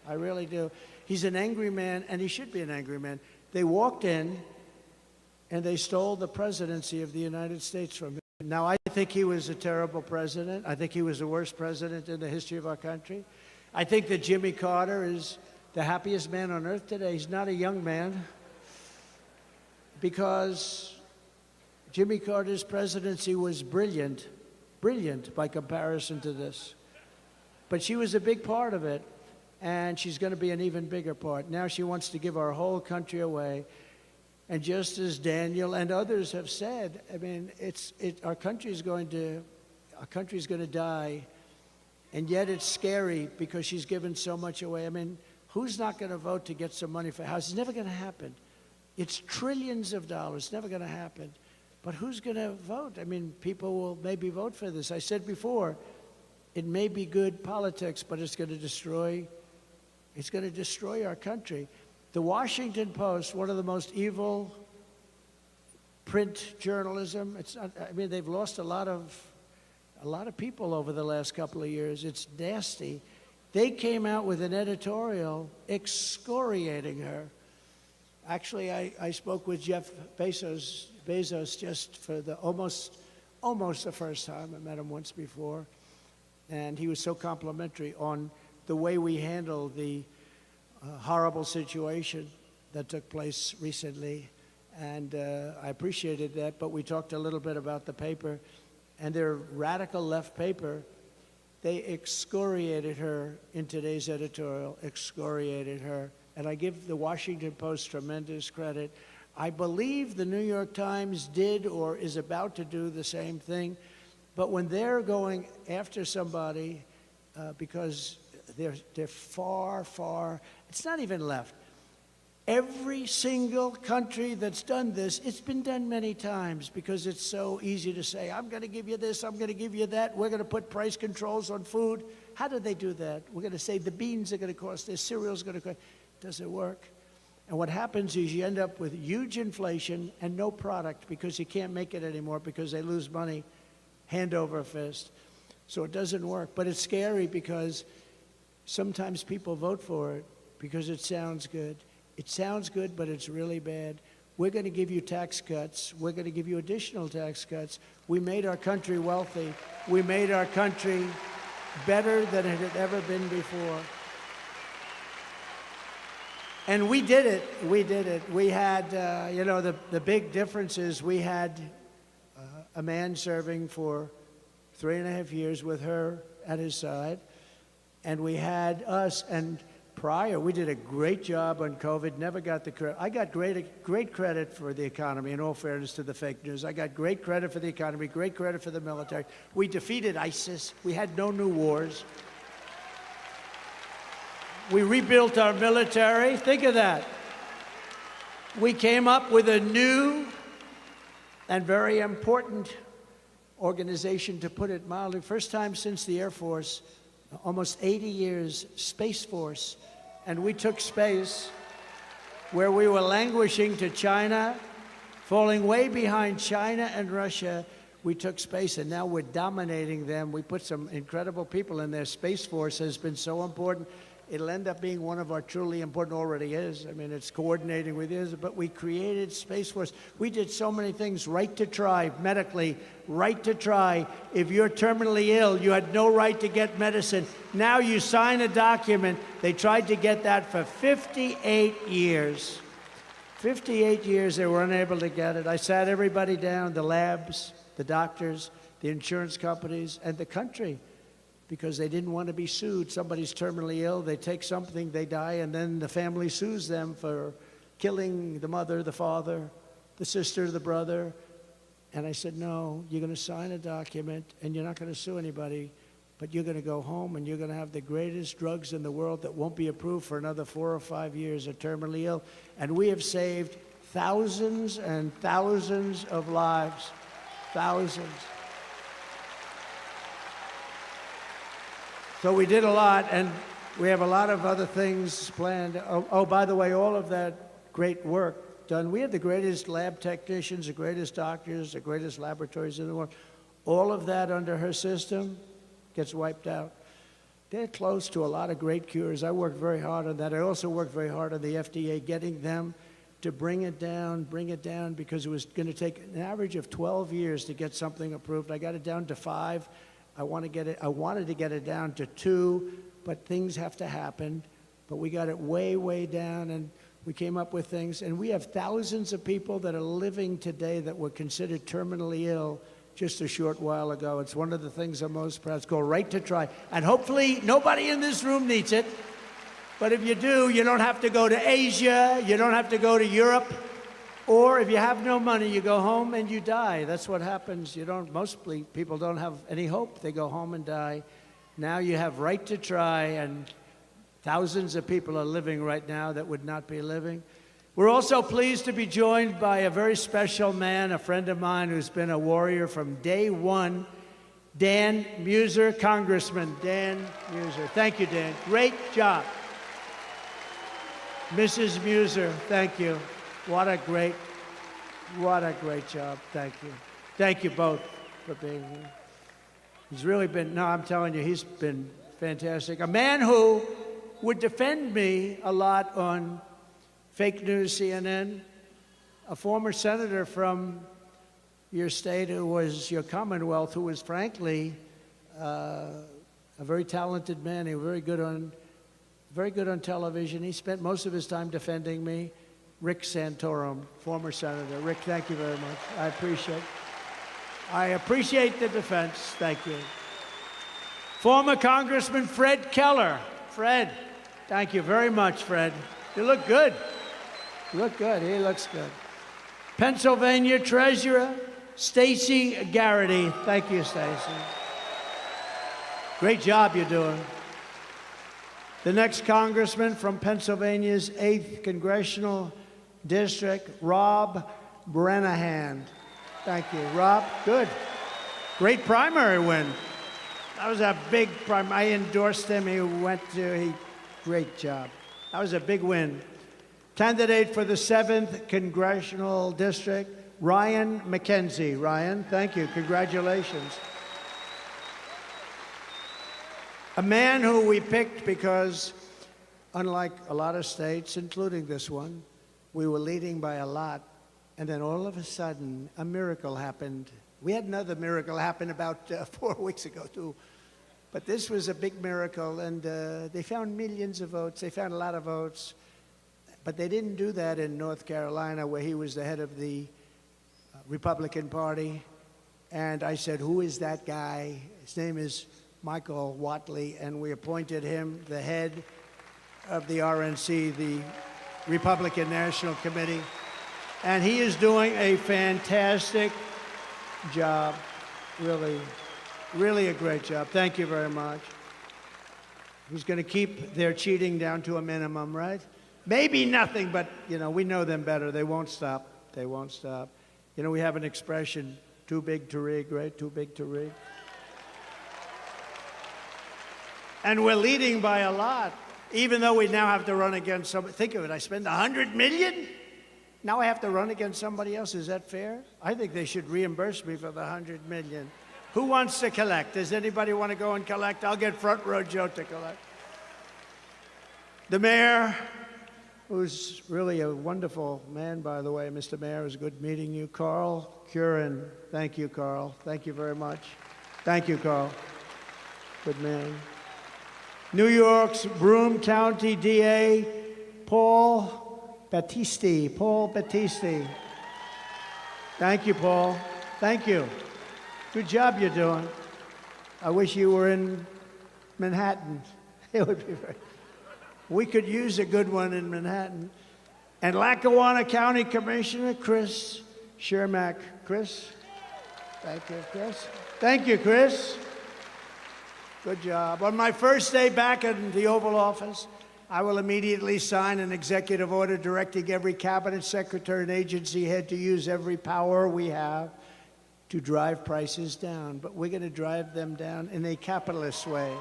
I really do. He's an angry man, and he should be an angry man. They walked in, and they stole the presidency of the United States from him. Now, I think he was a terrible president. I think he was the worst president in the history of our country. I think that Jimmy Carter is the happiest man on earth today. He's not a young man, because Jimmy Carter's presidency was brilliant by comparison to this. But she was a big part of it, and she's going to be an even bigger part. Now she wants to give our whole country away. And just as Daniel and others have said, I mean, our country's going to die, and yet it's scary because she's given so much away. I mean, who's not going to vote to get some money for a house? It's never going to happen. It's trillions of dollars. It's never going to happen. But who's going to vote? I mean, people will maybe vote for this. I said before, it may be good politics, but it's going to destroy our country. The Washington Post, one of the most evil print journalism. They've lost a lot of people over the last couple of years. It's nasty. They came out with an editorial excoriating her. Actually, I spoke with Jeff Bezos just for the almost the first time. I met him once before, and he was so complimentary on the way we handled the horrible situation that took place recently, and I appreciated that. But we talked a little bit about the paper, and their radical left paper. They excoriated her in today's editorial, excoriated her. And I give the Washington Post tremendous credit. I believe the New York Times did or is about to do the same thing. But when they're going after somebody because they're far, far, it's not even left. Every single country that's done this, it's been done many times because it's so easy to say, I'm going to give you this, I'm going to give you that, we're going to put price controls on food. How do they do that? We're going to say the beans are going to cost this, cereal's going to cost. Does it work? And what happens is you end up with huge inflation and no product because you can't make it anymore because they lose money hand over fist. So it doesn't work. But it's scary because sometimes people vote for it because it sounds good. It sounds good, but it's really bad. We're going to give you tax cuts. We're going to give you additional tax cuts. We made our country wealthy. We made our country better than it had ever been before. And we did it. We did it. We had, the big difference is we had a man serving for 3.5 years with her at his side. And we had us, and prior, we did a great job on COVID, never got the credit. I got great credit for the economy, in all fairness to the fake news. I got great credit for the economy, great credit for the military. We defeated ISIS. We had no new wars. We rebuilt our military. Think of that. We came up with a new and very important organization, to put it mildly. First time since the Air Force, almost 80 years, Space Force. And we took space where we were languishing to China, falling way behind China and Russia. We took space, and now we're dominating them. We put some incredible people in there. Space Force has been so important. It'll end up being one of our truly important, already is. I mean, it's coordinating with this, but we created Space Force. We did so many things. Right to try, medically, right to try. If you're terminally ill, you had no right to get medicine. Now you sign a document. They tried to get that for 58 years. 58 years they were unable to get it. I sat everybody down, the labs, the doctors, the insurance companies, and the country, because they didn't want to be sued. Somebody's terminally ill, they take something, they die, and then the family sues them for killing the mother, the father, the sister, the brother. And I said, no, you're going to sign a document, and you're not going to sue anybody, but you're going to go home, and you're going to have the greatest drugs in the world that won't be approved for another 4 or 5 years, are terminally ill. And we have saved thousands and thousands of lives. Thousands. So we did a lot, and we have a lot of other things planned. Oh, by the way, all of that great work done. We have the greatest lab technicians, the greatest doctors, the greatest laboratories in the world. All of that under her system gets wiped out. They're close to a lot of great cures. I worked very hard on that. I also worked very hard on the FDA, getting them to bring it down, because it was going to take an average of 12 years to get something approved. I got it down to 5. I wanted to get it down to 2, but things have to happen. But we got it way, way down, and we came up with things. And we have thousands of people that are living today that were considered terminally ill just a short while ago. It's one of the things I'm most proud of. It's called Right to Try. And hopefully nobody in this room needs it. But if you do, you don't have to go to Asia. You don't have to go to Europe. Or if you have no money, you go home and you die. That's what happens. Mostly people don't have any hope. They go home and die. Now you have Right to Try, and thousands of people are living right now that would not be living. We're also pleased to be joined by a very special man, a friend of mine who's been a warrior from day one, Dan Muser, Congressman Dan Muser. Thank you, Dan. Great job. Mrs. Muser, thank you. What a great job. Thank you. Thank you both for being here. He's really been, no, I'm telling you, he's been fantastic. A man who would defend me a lot on fake news CNN, a former senator from your state who was your Commonwealth, who was frankly a very talented man. He was very good on television. He spent most of his time defending me. Rick Santorum, former senator. Rick, thank you very much. I appreciate the defense. Thank you. Former Congressman Fred Keller. Fred, thank you very much, Fred. You look good. You look good. He looks good. Pennsylvania Treasurer Stacey Garrity. Thank you, Stacey. Great job you're doing. The next congressman from Pennsylvania's 8th Congressional District, Rob Brenahan. Thank you, Rob. Good. Great primary win. That was a big primary. I endorsed him. Great job. That was a big win. Candidate for the 7th Congressional District, Ryan McKenzie. Ryan, thank you. Congratulations. A man who we picked because, unlike a lot of states, including this one, we were leading by a lot, and then all of a sudden, a miracle happened. We had another miracle happen about 4 weeks ago, too. But this was a big miracle, and they found millions of votes. They found a lot of votes. But they didn't do that in North Carolina, where he was the head of the Republican Party. And I said, who is that guy? His name is Michael Whatley, and we appointed him the head of the RNC, the Republican National Committee. And he is doing a fantastic job. Really, really a great job. Thank you very much. He's going to keep their cheating down to a minimum, right? Maybe nothing, but, we know them better. They won't stop. They won't stop. We have an expression, too big to rig, right? Too big to rig. And we're leading by a lot, even though we now have to run against somebody. Think of it, I spend $100 million? Now I have to run against somebody else. Is that fair? I think they should reimburse me for the $100 million. Who wants to collect? Does anybody want to go and collect? I'll get Front Row Joe to collect. The mayor, who's really a wonderful man, by the way. Mr. Mayor, it was good meeting you. Carl Curran. Thank you, Carl. Thank you very much. Thank you, Carl. Good man. New York's Broome County DA, Paul Battisti. Paul Battisti. Thank you, Paul. Thank you. Good job you're doing. I wish you were in Manhattan. It would be very... We could use a good one in Manhattan. And Lackawanna County Commissioner Chris Shermack. Chris? Thank you, Chris. Thank you, Chris. Good job. On my first day back in the Oval Office, I will immediately sign an executive order directing every cabinet secretary and agency head to use every power we have to drive prices down. But we're going to drive them down in a capitalist way,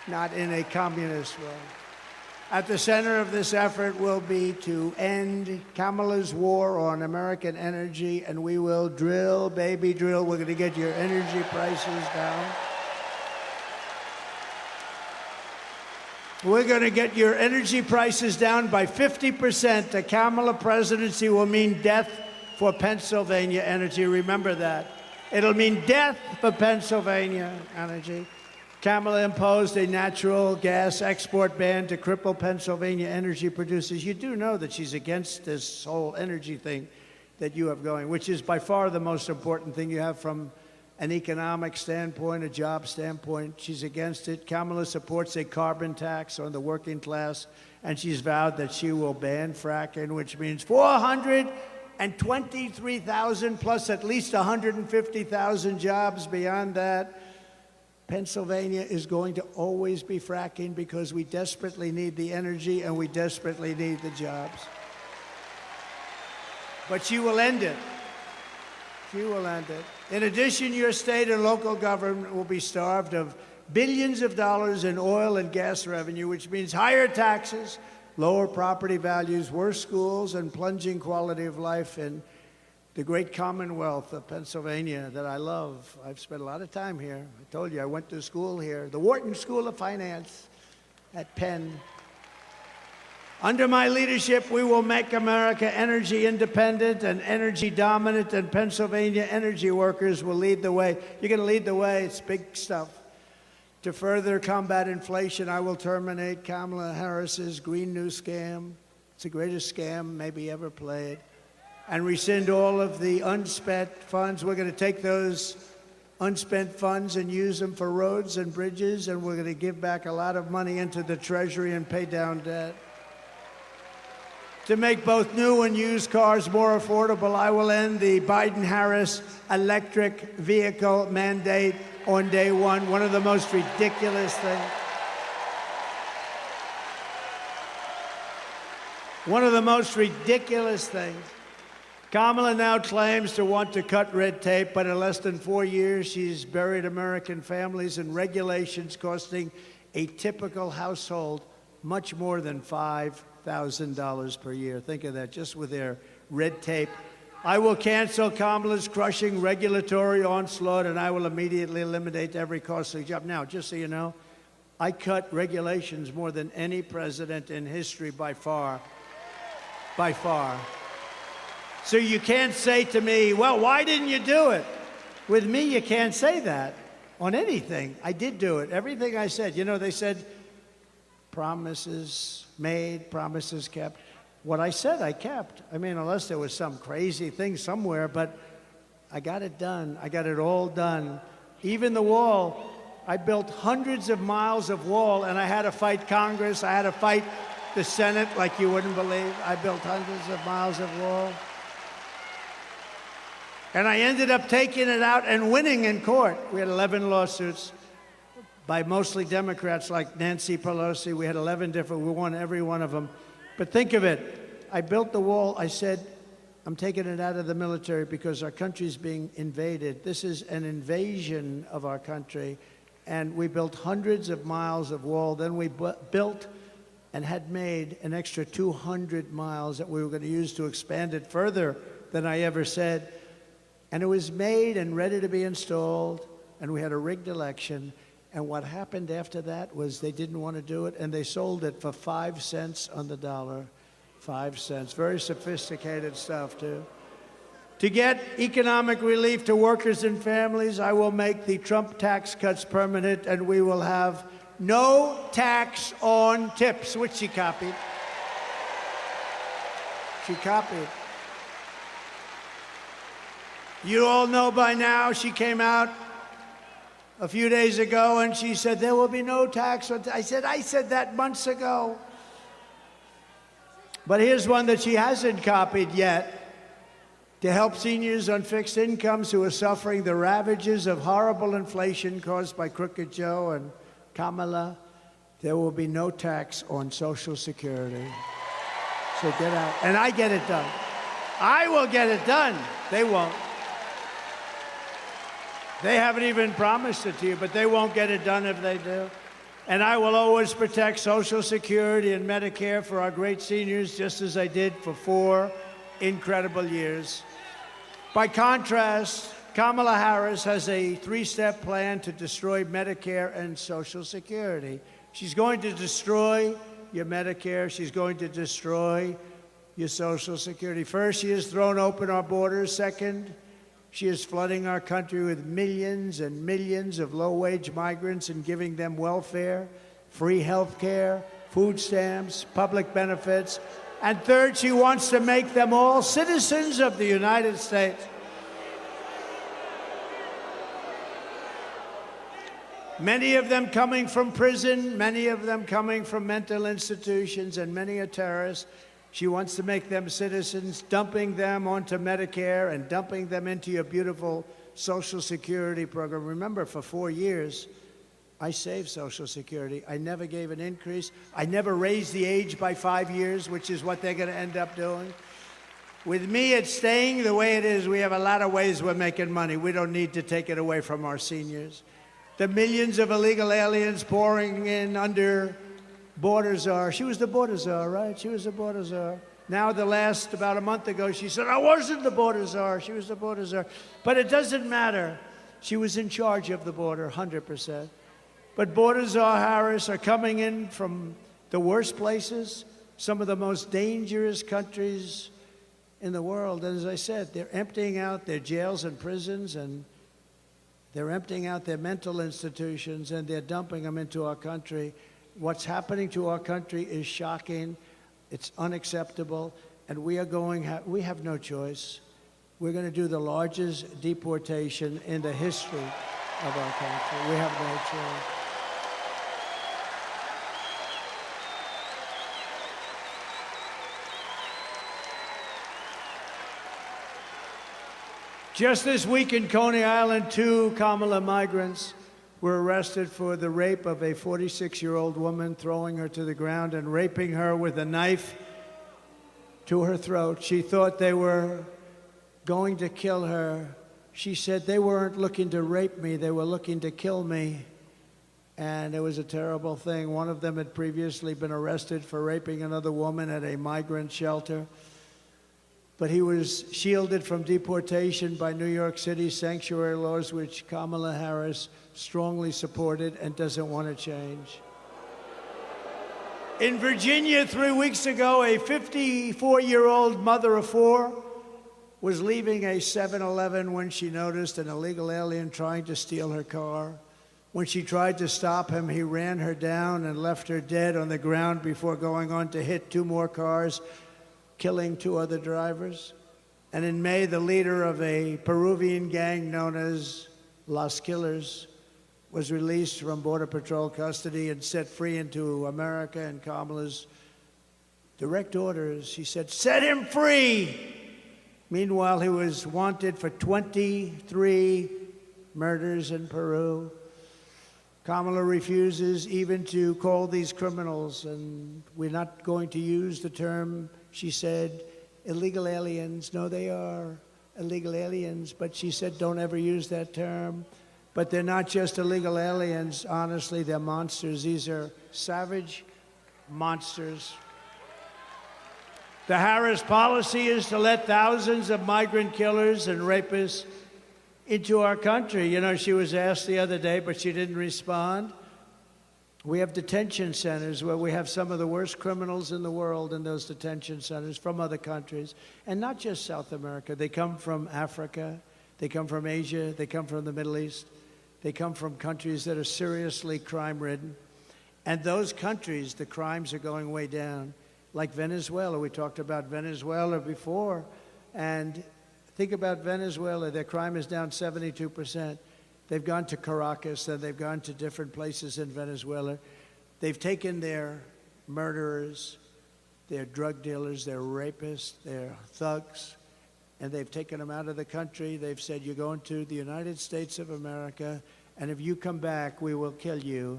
not in a communist way. At the center of this effort will be to end Kamala's war on American energy, and we will drill, baby, drill. We're going to get your energy prices down. We're going to get your energy prices down by 50%. The Kamala presidency will mean death for Pennsylvania energy. Remember that. It'll mean death for Pennsylvania energy. Kamala imposed a natural gas export ban to cripple Pennsylvania energy producers. You do know that she's against this whole energy thing that you have going, which is by far the most important thing you have from an economic standpoint, a job standpoint. She's against it. Kamala supports a carbon tax on the working class, and she's vowed that she will ban fracking, which means 423,000 plus at least 150,000 jobs beyond that. Pennsylvania is going to always be fracking because we desperately need the energy and we desperately need the jobs. But she will end it. She will end it. In addition, your state and local government will be starved of billions of dollars in oil and gas revenue, which means higher taxes, lower property values, worse schools, and plunging quality of life in the great Commonwealth of Pennsylvania that I love. I've spent a lot of time here. I told you I went to school here, the Wharton School of Finance at Penn. Under my leadership, we will make America energy independent and energy dominant, and Pennsylvania energy workers will lead the way. You're going to lead the way. It's big stuff. To further combat inflation, I will terminate Kamala Harris's Green New Scam. It's the greatest scam maybe ever played. And rescind all of the unspent funds. We're going to take those unspent funds and use them for roads and bridges, and we're going to give back a lot of money into the Treasury and pay down debt. To make both new and used cars more affordable, I will end the Biden-Harris electric vehicle mandate on day one. One of the most ridiculous things. One of the most ridiculous things. Kamala now claims to want to cut red tape, but in less than 4 years, she's buried American families in regulations costing a typical household much more than $5,000 per year. Think of that, just with their red tape. I will cancel Kamala's crushing regulatory onslaught, and I will immediately eliminate every costly job. Now, just so you know, I cut regulations more than any president in history by far. By far. So you can't say to me, well, why didn't you do it? With me, you can't say that on anything. I did do it. Everything I said. You know, they said promises made, promises kept. What I said, I kept. I mean, unless there was some crazy thing somewhere, but I got it done. I got it all done. Even the wall. I built hundreds of miles of wall, and I had to fight Congress. I had to fight the Senate like you wouldn't believe. I built hundreds of miles of wall. And I ended up taking it out and winning in court. We had 11 lawsuits by mostly Democrats like Nancy Pelosi. We had 11 different, we won every one of them. But think of it. I built the wall. I said, I'm taking it out of the military because our country's being invaded. This is an invasion of our country. And we built hundreds of miles of wall. Then we built and had made an extra 200 miles that we were going to use to expand it further than I ever said. And it was made and ready to be installed, and we had a rigged election. And what happened after that was they didn't want to do it, and they sold it for 5 cents on the dollar. 5 cents. Very sophisticated stuff, too. To get economic relief to workers and families, I will make the Trump tax cuts permanent, and we will have no tax on tips, which she copied. She copied. You all know by now, she came out a few days ago and she said, there will be no tax on I said that months ago. But here's one that she hasn't copied yet. To help seniors on fixed incomes who are suffering the ravages of horrible inflation caused by Crooked Joe and Kamala, there will be no tax on Social Security. So get out. And I get it done. I will get it done. They won't. They haven't even promised it to you, but they won't get it done if they do. And I will always protect Social Security and Medicare for our great seniors, just as I did for 4 incredible years. By contrast, Kamala Harris has a 3-step plan to destroy Medicare and Social Security. She's going to destroy your Medicare. She's going to destroy your Social Security. First, she has thrown open our borders. Second, she is flooding our country with millions and millions of low-wage migrants and giving them welfare, free health care, food stamps, public benefits. And third, she wants to make them all citizens of the United States. Many of them coming from prison, many of them coming from mental institutions, and many are terrorists. She wants to make them citizens, dumping them onto Medicare and dumping them into your beautiful Social Security program. Remember, for 4 years, I saved Social Security. I never gave an increase. I never raised the age by 5 years, which is what they're going to end up doing. With me, it's staying the way it is. We have a lot of ways we're making money. We don't need to take it away from our seniors. The millions of illegal aliens pouring in under border czar. She was the border czar, right? She was the border czar. Now, about a month ago, she said, I wasn't the border czar. She was the border czar. But it doesn't matter. She was in charge of the border, 100%. But border czar Harris are coming in from the worst places, some of the most dangerous countries in the world. And as I said, they're emptying out their jails and prisons, and they're emptying out their mental institutions, and they're dumping them into our country. What's happening to our country is shocking. It's unacceptable, and we have no choice. We're going to do the largest deportation in the history of our country. We have no choice. Just this week in Coney Island, 2 Kamala migrants were arrested for the rape of a 46-year-old woman, throwing her to the ground and raping her with a knife to her throat. She thought they were going to kill her. She said they weren't looking to rape me, they were looking to kill me. And it was a terrible thing. One of them had previously been arrested for raping another woman at a migrant shelter. But he was shielded from deportation by New York City sanctuary laws, which Kamala Harris strongly supported and doesn't want to change. In Virginia, 3 weeks ago, a 54-year-old mother of 4 was leaving a 7-Eleven when she noticed an illegal alien trying to steal her car. When she tried to stop him, he ran her down and left her dead on the ground before going on to hit 2 more cars, killing 2 other drivers. And in May, the leader of a Peruvian gang known as Los Killers was released from Border Patrol custody and set free into America. And Kamala's direct orders, she said, set him free! Meanwhile, he was wanted for 23 murders in Peru. Kamala refuses even to call these criminals, and we're not going to use the term, she said, illegal aliens. No, they are illegal aliens, but she said don't ever use that term. But they're not just illegal aliens. Honestly, they're monsters. These are savage monsters. The Harris policy is to let thousands of migrant killers and rapists into our country. You know, she was asked the other day, but she didn't respond. We have detention centers where we have some of the worst criminals in the world in those detention centers from other countries, and not just South America. They come from Africa, they come from Asia, they come from the Middle East, they come from countries that are seriously crime-ridden. And those countries, the crimes are going way down, like Venezuela. We talked about Venezuela before, and think about Venezuela. Their crime is down 72%. They've gone to Caracas, and they've gone to different places in Venezuela. They've taken their murderers, their drug dealers, their rapists, their thugs, and they've taken them out of the country. They've said, you're going to the United States of America, and if you come back, we will kill you.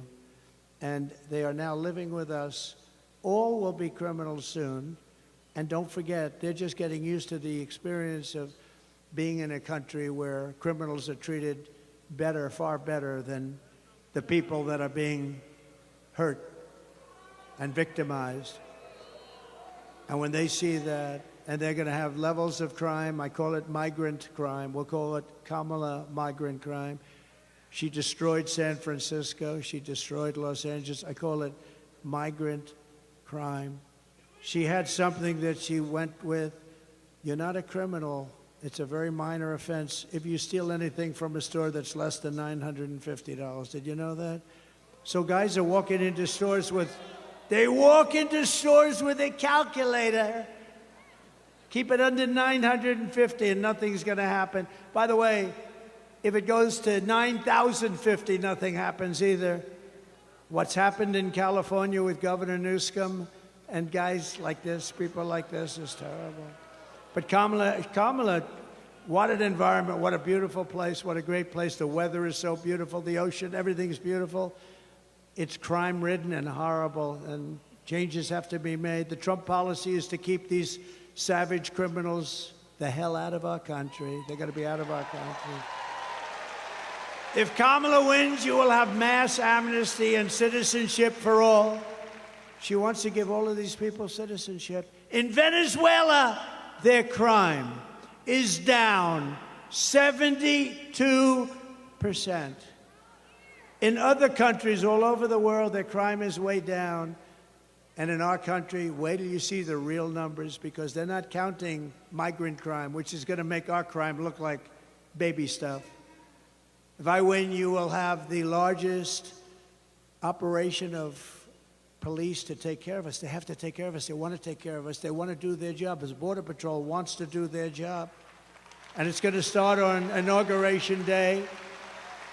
And they are now living with us. All will be criminals soon. And don't forget, they're just getting used to the experience of being in a country where criminals are treated better, far better than the people that are being hurt and victimized. And when they see that, and they're going to have levels of crime, I call it migrant crime. We'll call it Kamala migrant crime. She destroyed San Francisco. She destroyed Los Angeles. I call it migrant crime. She had something that she went with. You're not a criminal. It's a very minor offense if you steal anything from a store that's less than $950. Did you know that? So guys are walking into stores with, they walk into stores with a calculator. Keep it under $950 and nothing's going to happen. By the way, if it goes to $9,050, nothing happens either. What's happened in California with Governor Newsom and guys like this, people like this, is terrible. But Kamala, what an environment, what a beautiful place, what a great place. The weather is so beautiful, the ocean, everything's beautiful. It's crime-ridden and horrible, and changes have to be made. The Trump policy is to keep these savage criminals the hell out of our country. They're going to be out of our country. If Kamala wins, you will have mass amnesty and citizenship for all. She wants to give all of these people citizenship. In Venezuela, their crime is down 72%. In other countries all over the world, their crime is way down. And in our country, wait till you see the real numbers, because they're not counting migrant crime, which is going to make our crime look like baby stuff. If I win, you will have the largest operation of police to take care of us. They have to take care of us. They want to take care of us. They want to do their job. As Border Patrol wants to do their job. And it's going to start on Inauguration Day,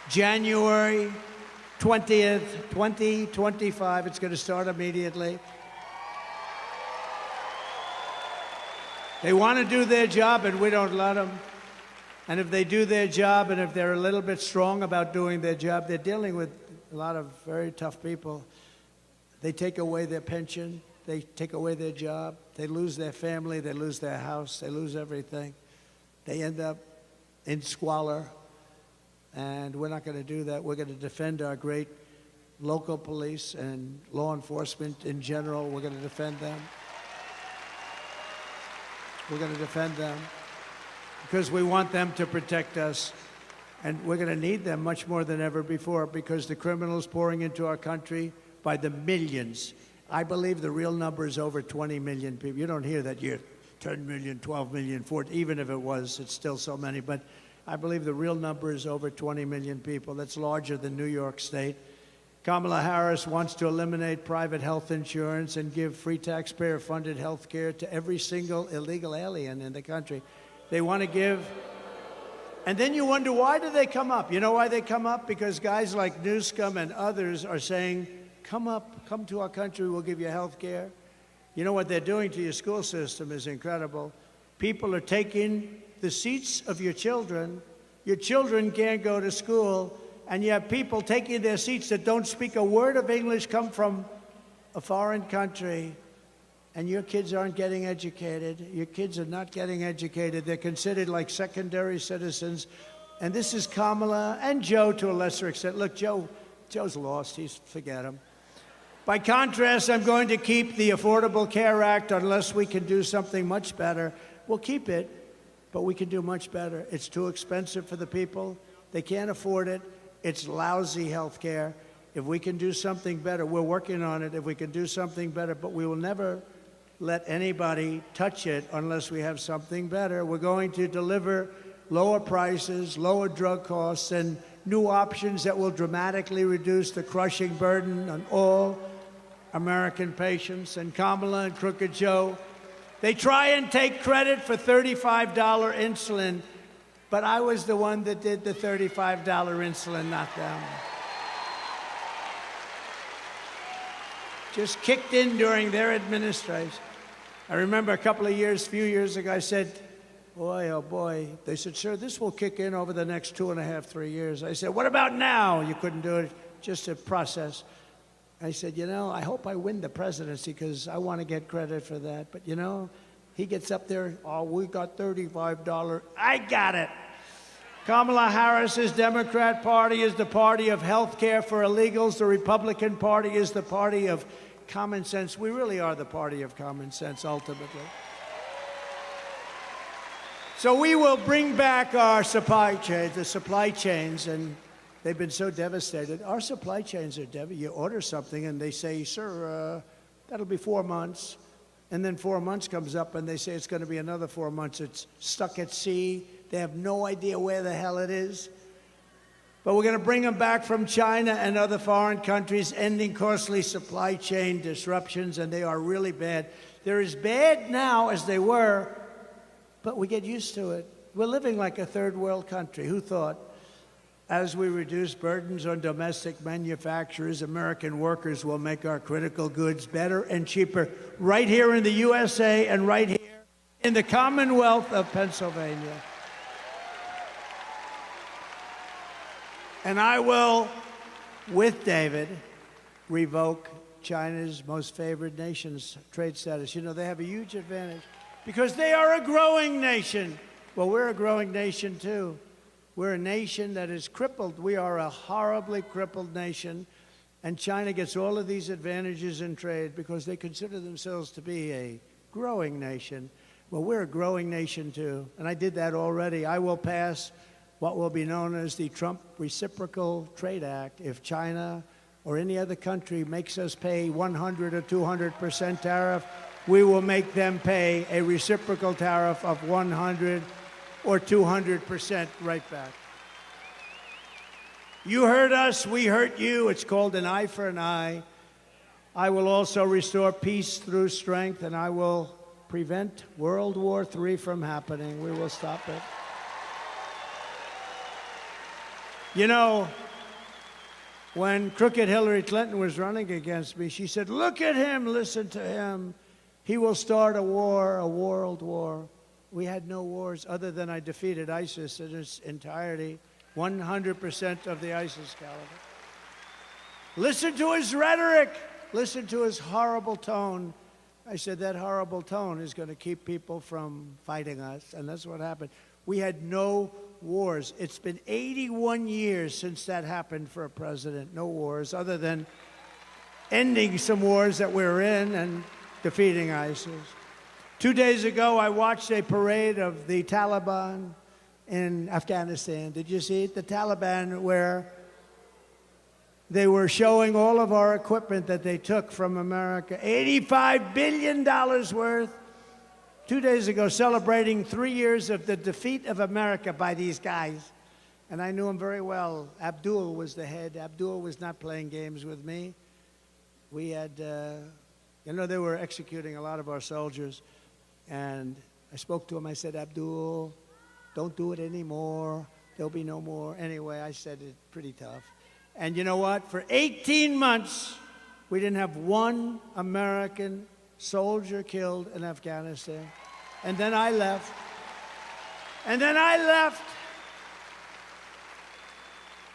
January 20th, 2025. It's going to start immediately. They want to do their job, and we don't let them. And if they do their job, and if they're a little bit strong about doing their job, they're dealing with a lot of very tough people. They take away their pension. They take away their job. They lose their family. They lose their house. They lose everything. They end up in squalor. And we're not going to do that. We're going to defend our great local police and law enforcement in general. We're going to defend them. We're going to defend them because we want them to protect us. And we're going to need them much more than ever before, because the criminals pouring into our country by the millions. I believe the real number is over 20 million people. You don't hear that yet. 10 million, 12 million, 14, even if it was, it's still so many. But I believe the real number is over 20 million people. That's larger than New York State. Kamala Harris wants to eliminate private health insurance and give free taxpayer-funded health care to every single illegal alien in the country. They want to give... And then you wonder, why do they come up? You know why they come up? Because guys like Newscomb and others are saying, come to our country, we'll give you health care. You know what they're doing to your school system is incredible. People are taking the seats of your children. Your children can't go to school, and you have people taking their seats that don't speak a word of English, come from a foreign country, and your kids aren't getting educated. Your kids are not getting educated. They're considered like secondary citizens. And this is Kamala and Joe to a lesser extent. Look, Joe's lost. Forget him. By contrast, I'm going to keep the Affordable Care Act unless we can do something much better. We'll keep it, but we can do much better. It's too expensive for the people. They can't afford it. It's lousy health care. If we can do something better, we're working on it. If we can do something better, but we will never let anybody touch it unless we have something better. We're going to deliver lower prices, lower drug costs, and new options that will dramatically reduce the crushing burden on all American patients. And Kamala and Crooked Joe, they try and take credit for $35 insulin, but I was the one that did the $35 insulin, not them. Just kicked in during their administration. I remember a few years ago, I said, boy, oh boy. They said, sir, this will kick in over the next 2.5, 3 years. I said, what about now? You couldn't do it, just a process. I said, you know, I hope I win the presidency because I want to get credit for that. But, you know, he gets up there, oh, we got $35. I got it. Kamala Harris's Democrat Party is the party of health care for illegals. The Republican Party is the party of common sense. We really are the party of common sense, ultimately. So we will bring back our supply chains, and they've been so devastated. Our supply chains are devastated. You order something, and they say, sir, that'll be 4 months. And then 4 months comes up, and they say it's going to be another 4 months. It's stuck at sea. They have no idea where the hell it is. But we're going to bring them back from China and other foreign countries, ending costly supply chain disruptions, and they are really bad. They're as bad now as they were, but we get used to it. We're living like a third world country. Who thought? As we reduce burdens on domestic manufacturers, American workers will make our critical goods better and cheaper right here in the USA and right here in the Commonwealth of Pennsylvania. And I will, with David, revoke China's most favored nation's trade status. You know, they have a huge advantage because they are a growing nation. Well, we're a growing nation, too. We're a nation that is crippled. We are a horribly crippled nation. And China gets all of these advantages in trade because they consider themselves to be a growing nation. Well, we're a growing nation, too. And I did that already. I will pass what will be known as the Trump Reciprocal Trade Act. If China or any other country makes us pay 100 or 200% tariff, we will make them pay a reciprocal tariff of 100 or 200% right back. You hurt us, we hurt you. It's called an eye for an eye. I will also restore peace through strength, and I will prevent World War III from happening. We will stop it. You know, when crooked Hillary Clinton was running against me, she said, look at him, listen to him. He will start a war, a world war. We had no wars other than I defeated ISIS in its entirety, 100% of the ISIS caliber. Listen to his rhetoric. Listen to his horrible tone. I said that horrible tone is going to keep people from fighting us, and that's what happened. We had no wars. It's been 81 years since that happened for a president. No wars other than ending some wars that we're in and defeating ISIS. 2 days ago, I watched a parade of the Taliban in Afghanistan. Did you see it? The Taliban, where they were showing all of our equipment that they took from America, $85 billion worth. 2 days ago, celebrating 3 years of the defeat of America by these guys. And I knew him very well. Abdul was the head. Abdul was not playing games with me. We had, you know, they were executing a lot of our soldiers. And I spoke to him. I said, Abdul, don't do it anymore. There'll be no more. Anyway, I said it pretty tough. And you know what? For 18 months, we didn't have one American soldier killed in Afghanistan. And then I left. And then I left.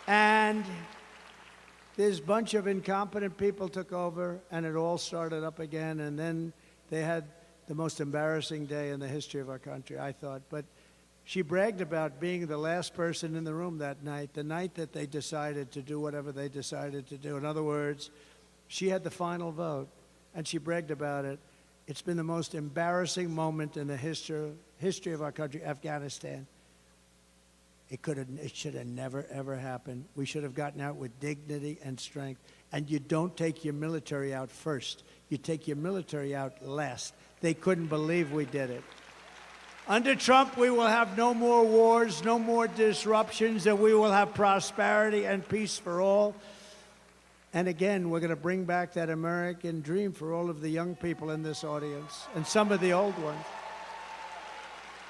And this bunch of incompetent people took over, and it all started up again. And then they had the most embarrassing day in the history of our country, I thought. But she bragged about being the last person in the room that night, the night that they decided to do whatever they decided to do. In other words, she had the final vote, and she bragged about it. It's been the most embarrassing moment in the history of our country, Afghanistan. It should have never, ever happened. We should have gotten out with dignity and strength. And you don't take your military out first. You take your military out last. They couldn't believe we did it. Under Trump, we will have no more wars, no more disruptions, and we will have prosperity and peace for all. And again, we're going to bring back that American dream for all of the young people in this audience and some of the old ones.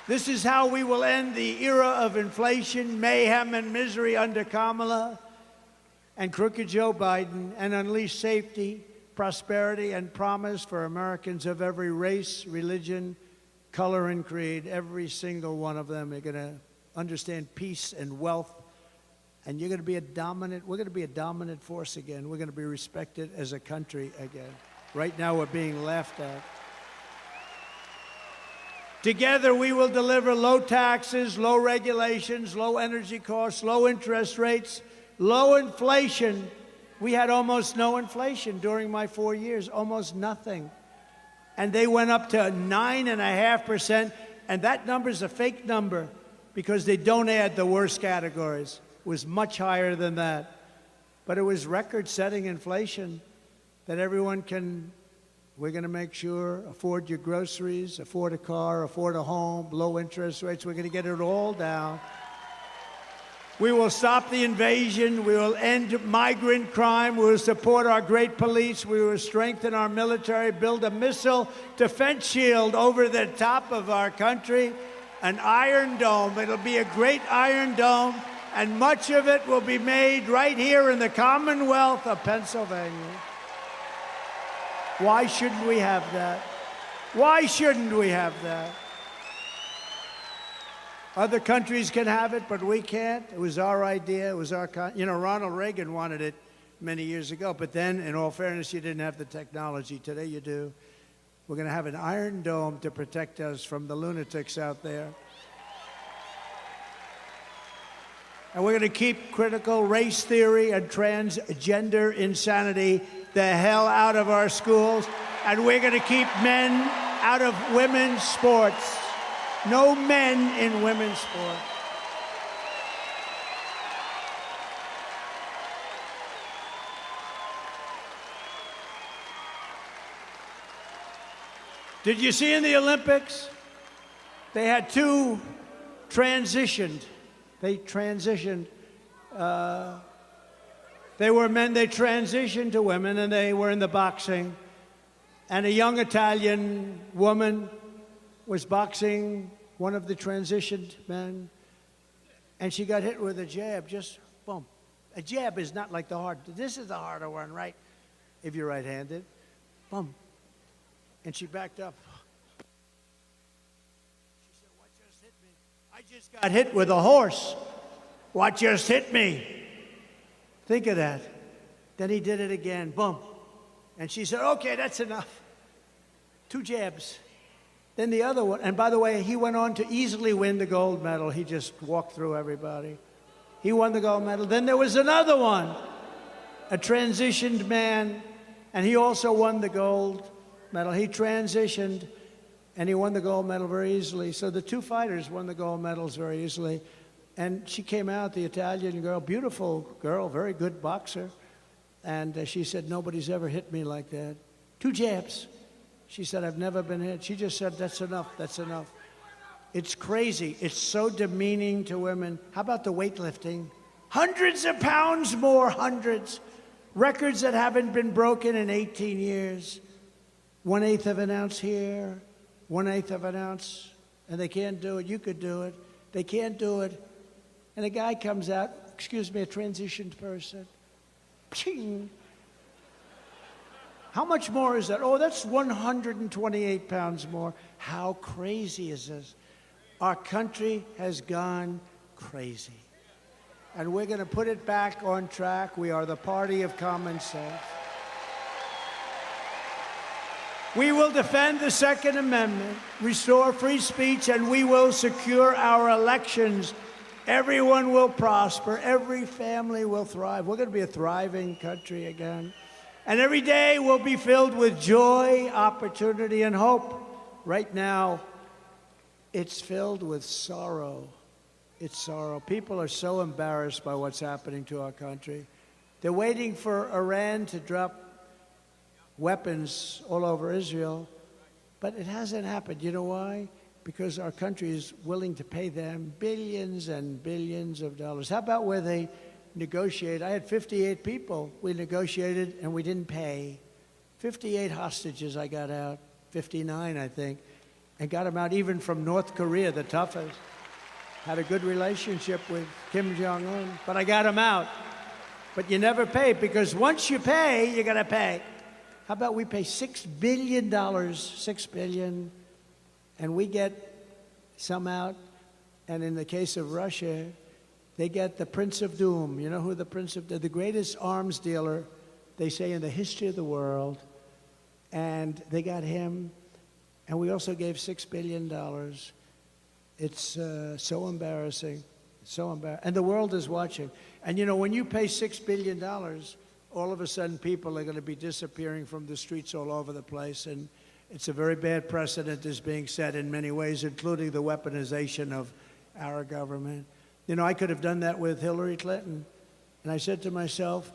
This is how we will end the era of inflation, mayhem, and misery under Kamala and crooked Joe Biden, and unleash safety, prosperity, and promise for Americans of every race, religion, color, and creed. Every single one of them are going to understand peace and wealth. And you're going to be we're going to be a dominant force again. We're going to be respected as a country again. Right now, we're being laughed at. Together, we will deliver low taxes, low regulations, low energy costs, low interest rates, low inflation. We had almost no inflation during my 4 years, almost nothing. And they went up to 9.5%, and that number is a fake number because they don't add the worst categories. It was much higher than that. But it was record-setting inflation that everyone can, we're going to make sure, afford your groceries, afford a car, afford a home, low interest rates. We're going to get it all down. We will stop the invasion. We will end migrant crime. We will support our great police. We will strengthen our military, build a missile defense shield over the top of our country, an Iron Dome. It'll be a great Iron Dome, and much of it will be made right here in the Commonwealth of Pennsylvania. Why shouldn't we have that? Why shouldn't we have that? Other countries can have it, but we can't. It was our idea. It was our, you know, Ronald Reagan wanted it many years ago, but then, in all fairness, you didn't have the technology. Today you do. We're going to have an Iron Dome to protect us from the lunatics out there. And we're going to keep critical race theory and transgender insanity the hell out of our schools. And we're going to keep men out of women's sports. No men in women's sports. Did you see in the Olympics? They had two transitioned. They transitioned. They were men, they transitioned to women, and they were in the boxing. And a young Italian woman was boxing one of the transitioned men, and she got hit with a jab, just boom. A jab is not like the hard. This is the harder one, right? If you're right-handed, boom. And she backed up. She said, "What just hit me? I just got hit with a horse. What just hit me?" Think of that. Then he did it again, boom. And she said, "Okay, that's enough." 2 jabs. Then the other one, and by the way, he went on to easily win the gold medal. He just walked through everybody. He won the gold medal. Then there was another one, a transitioned man, and he also won the gold medal. He transitioned, and he won the gold medal very easily. So the 2 fighters won the gold medals very easily. And she came out, the Italian girl, beautiful girl, very good boxer. And she said, "Nobody's ever hit me like that." 2 jabs. She said, "I've never been hit." She just said, "That's enough, that's enough." It's crazy. It's so demeaning to women. How about the weightlifting? Hundreds of pounds more, hundreds. Records that haven't been broken in 18 years. 1/8 of an ounce here, 1/8 of an ounce, and they can't do it. You could do it. They can't do it. And a guy comes out, excuse me, a transitioned person. Ping. How much more is that? Oh, that's 128 pounds more. How crazy is this? Our country has gone crazy. And we're going to put it back on track. We are the party of common sense. We will defend the Second Amendment, restore free speech, and we will secure our elections. Everyone will prosper. Every family will thrive. We're going to be a thriving country again. And every day will be filled with joy, opportunity, and hope. Right now, it's filled with sorrow. It's sorrow. People are so embarrassed by what's happening to our country. They're waiting for Iran to drop weapons all over Israel, but it hasn't happened. You know why? Because our country is willing to pay them billions and billions of dollars. How about where they negotiate? I had 58 people we negotiated and we didn't pay. 58 hostages I got out, 59 I think, and got them out even from North Korea, the toughest. Had a good relationship with Kim Jong-un, but I got them out. But you never pay, because once you pay, you gotta pay. How about we pay $6 billion, $6 billion, and we get some out, and in the case of Russia, they get the Prince of Doom. You know who the Prince of Doom, the greatest arms dealer, they say, in the history of the world. And they got him, and we also gave $6 billion. It's so embarrassing, so embarrassing. And the world is watching. And you know, when you pay $6 billion, all of a sudden people are going to be disappearing from the streets all over the place. And it's a very bad precedent is being set in many ways, including the weaponization of our government. You know, I could have done that with Hillary Clinton. And I said to myself,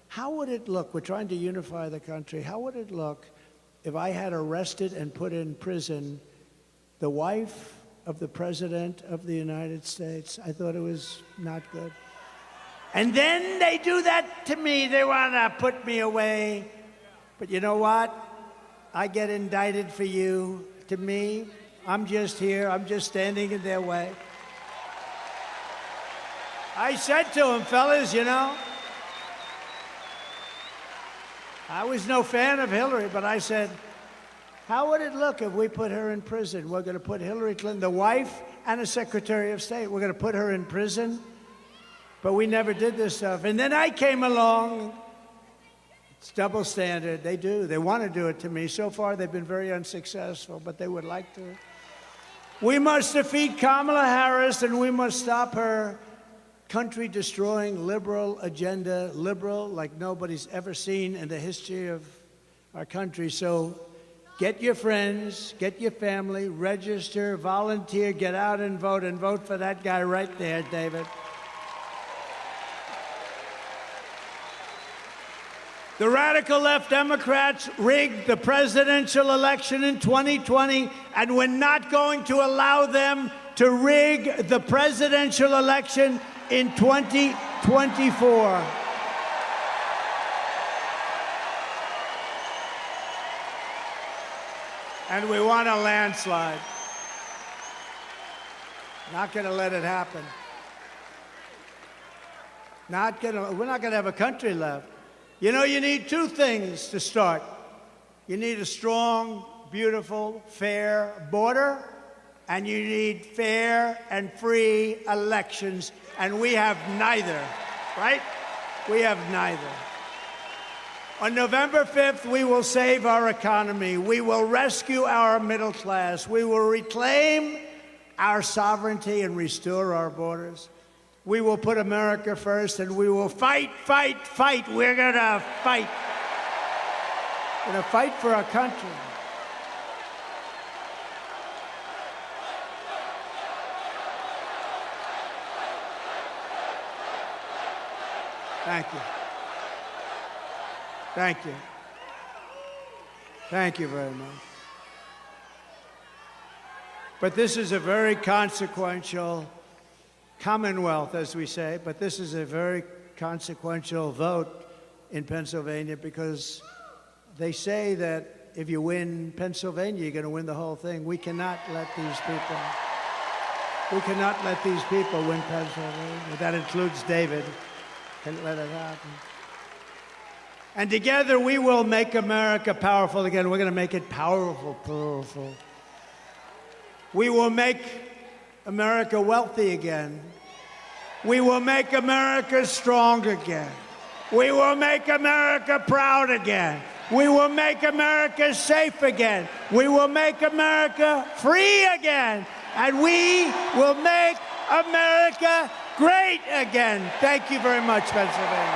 how would it look? We're trying to unify the country. How would it look if I had arrested and put in prison the wife of the President of the United States? I thought it was not good. And then they do that to me. They want to put me away. But you know what? I get indicted for you. To me, I'm just here. I'm just standing in their way. I said to them, fellas, you know, I was no fan of Hillary, but I said, how would it look if we put her in prison? We're going to put Hillary Clinton, the wife and a Secretary of State, we're going to put her in prison. But we never did this stuff. And then I came along. It's double standard. They do. They want to do it to me. So far, they've been very unsuccessful, but they would like to. We must defeat Kamala Harris, and we must stop her country-destroying liberal agenda, liberal like nobody's ever seen in the history of our country. So get your friends, get your family, register, volunteer, get out and vote for that guy right there, David. The radical left Democrats rigged the presidential election in 2020, and we're not going to allow them to rig the presidential election in 2024. And we want a landslide. Not going to let it happen. We're not going to have a country left. You know, you need two things to start. You need a strong, beautiful, fair border, and you need fair and free elections, and we have neither, right? We have neither. On November 5th, we will save our economy. We will rescue our middle class. We will reclaim our sovereignty and restore our borders. We will put America first, and we will fight, fight, fight. We're going to fight. We're going to fight for our country. Thank you. Thank you. Thank you very much. But this is a very consequential Commonwealth, as we say, but this is a very consequential vote in Pennsylvania because they say that if you win Pennsylvania, you're going to win the whole thing. We cannot let these people win Pennsylvania. That includes David. Can't let it happen. And together we will make America powerful again. We're going to make it powerful, powerful. We will make America wealthy again. We will make America strong again. We will make America proud again. We will make America safe again. We will make America free again. And we will make America great again. Thank you very much, Pennsylvania.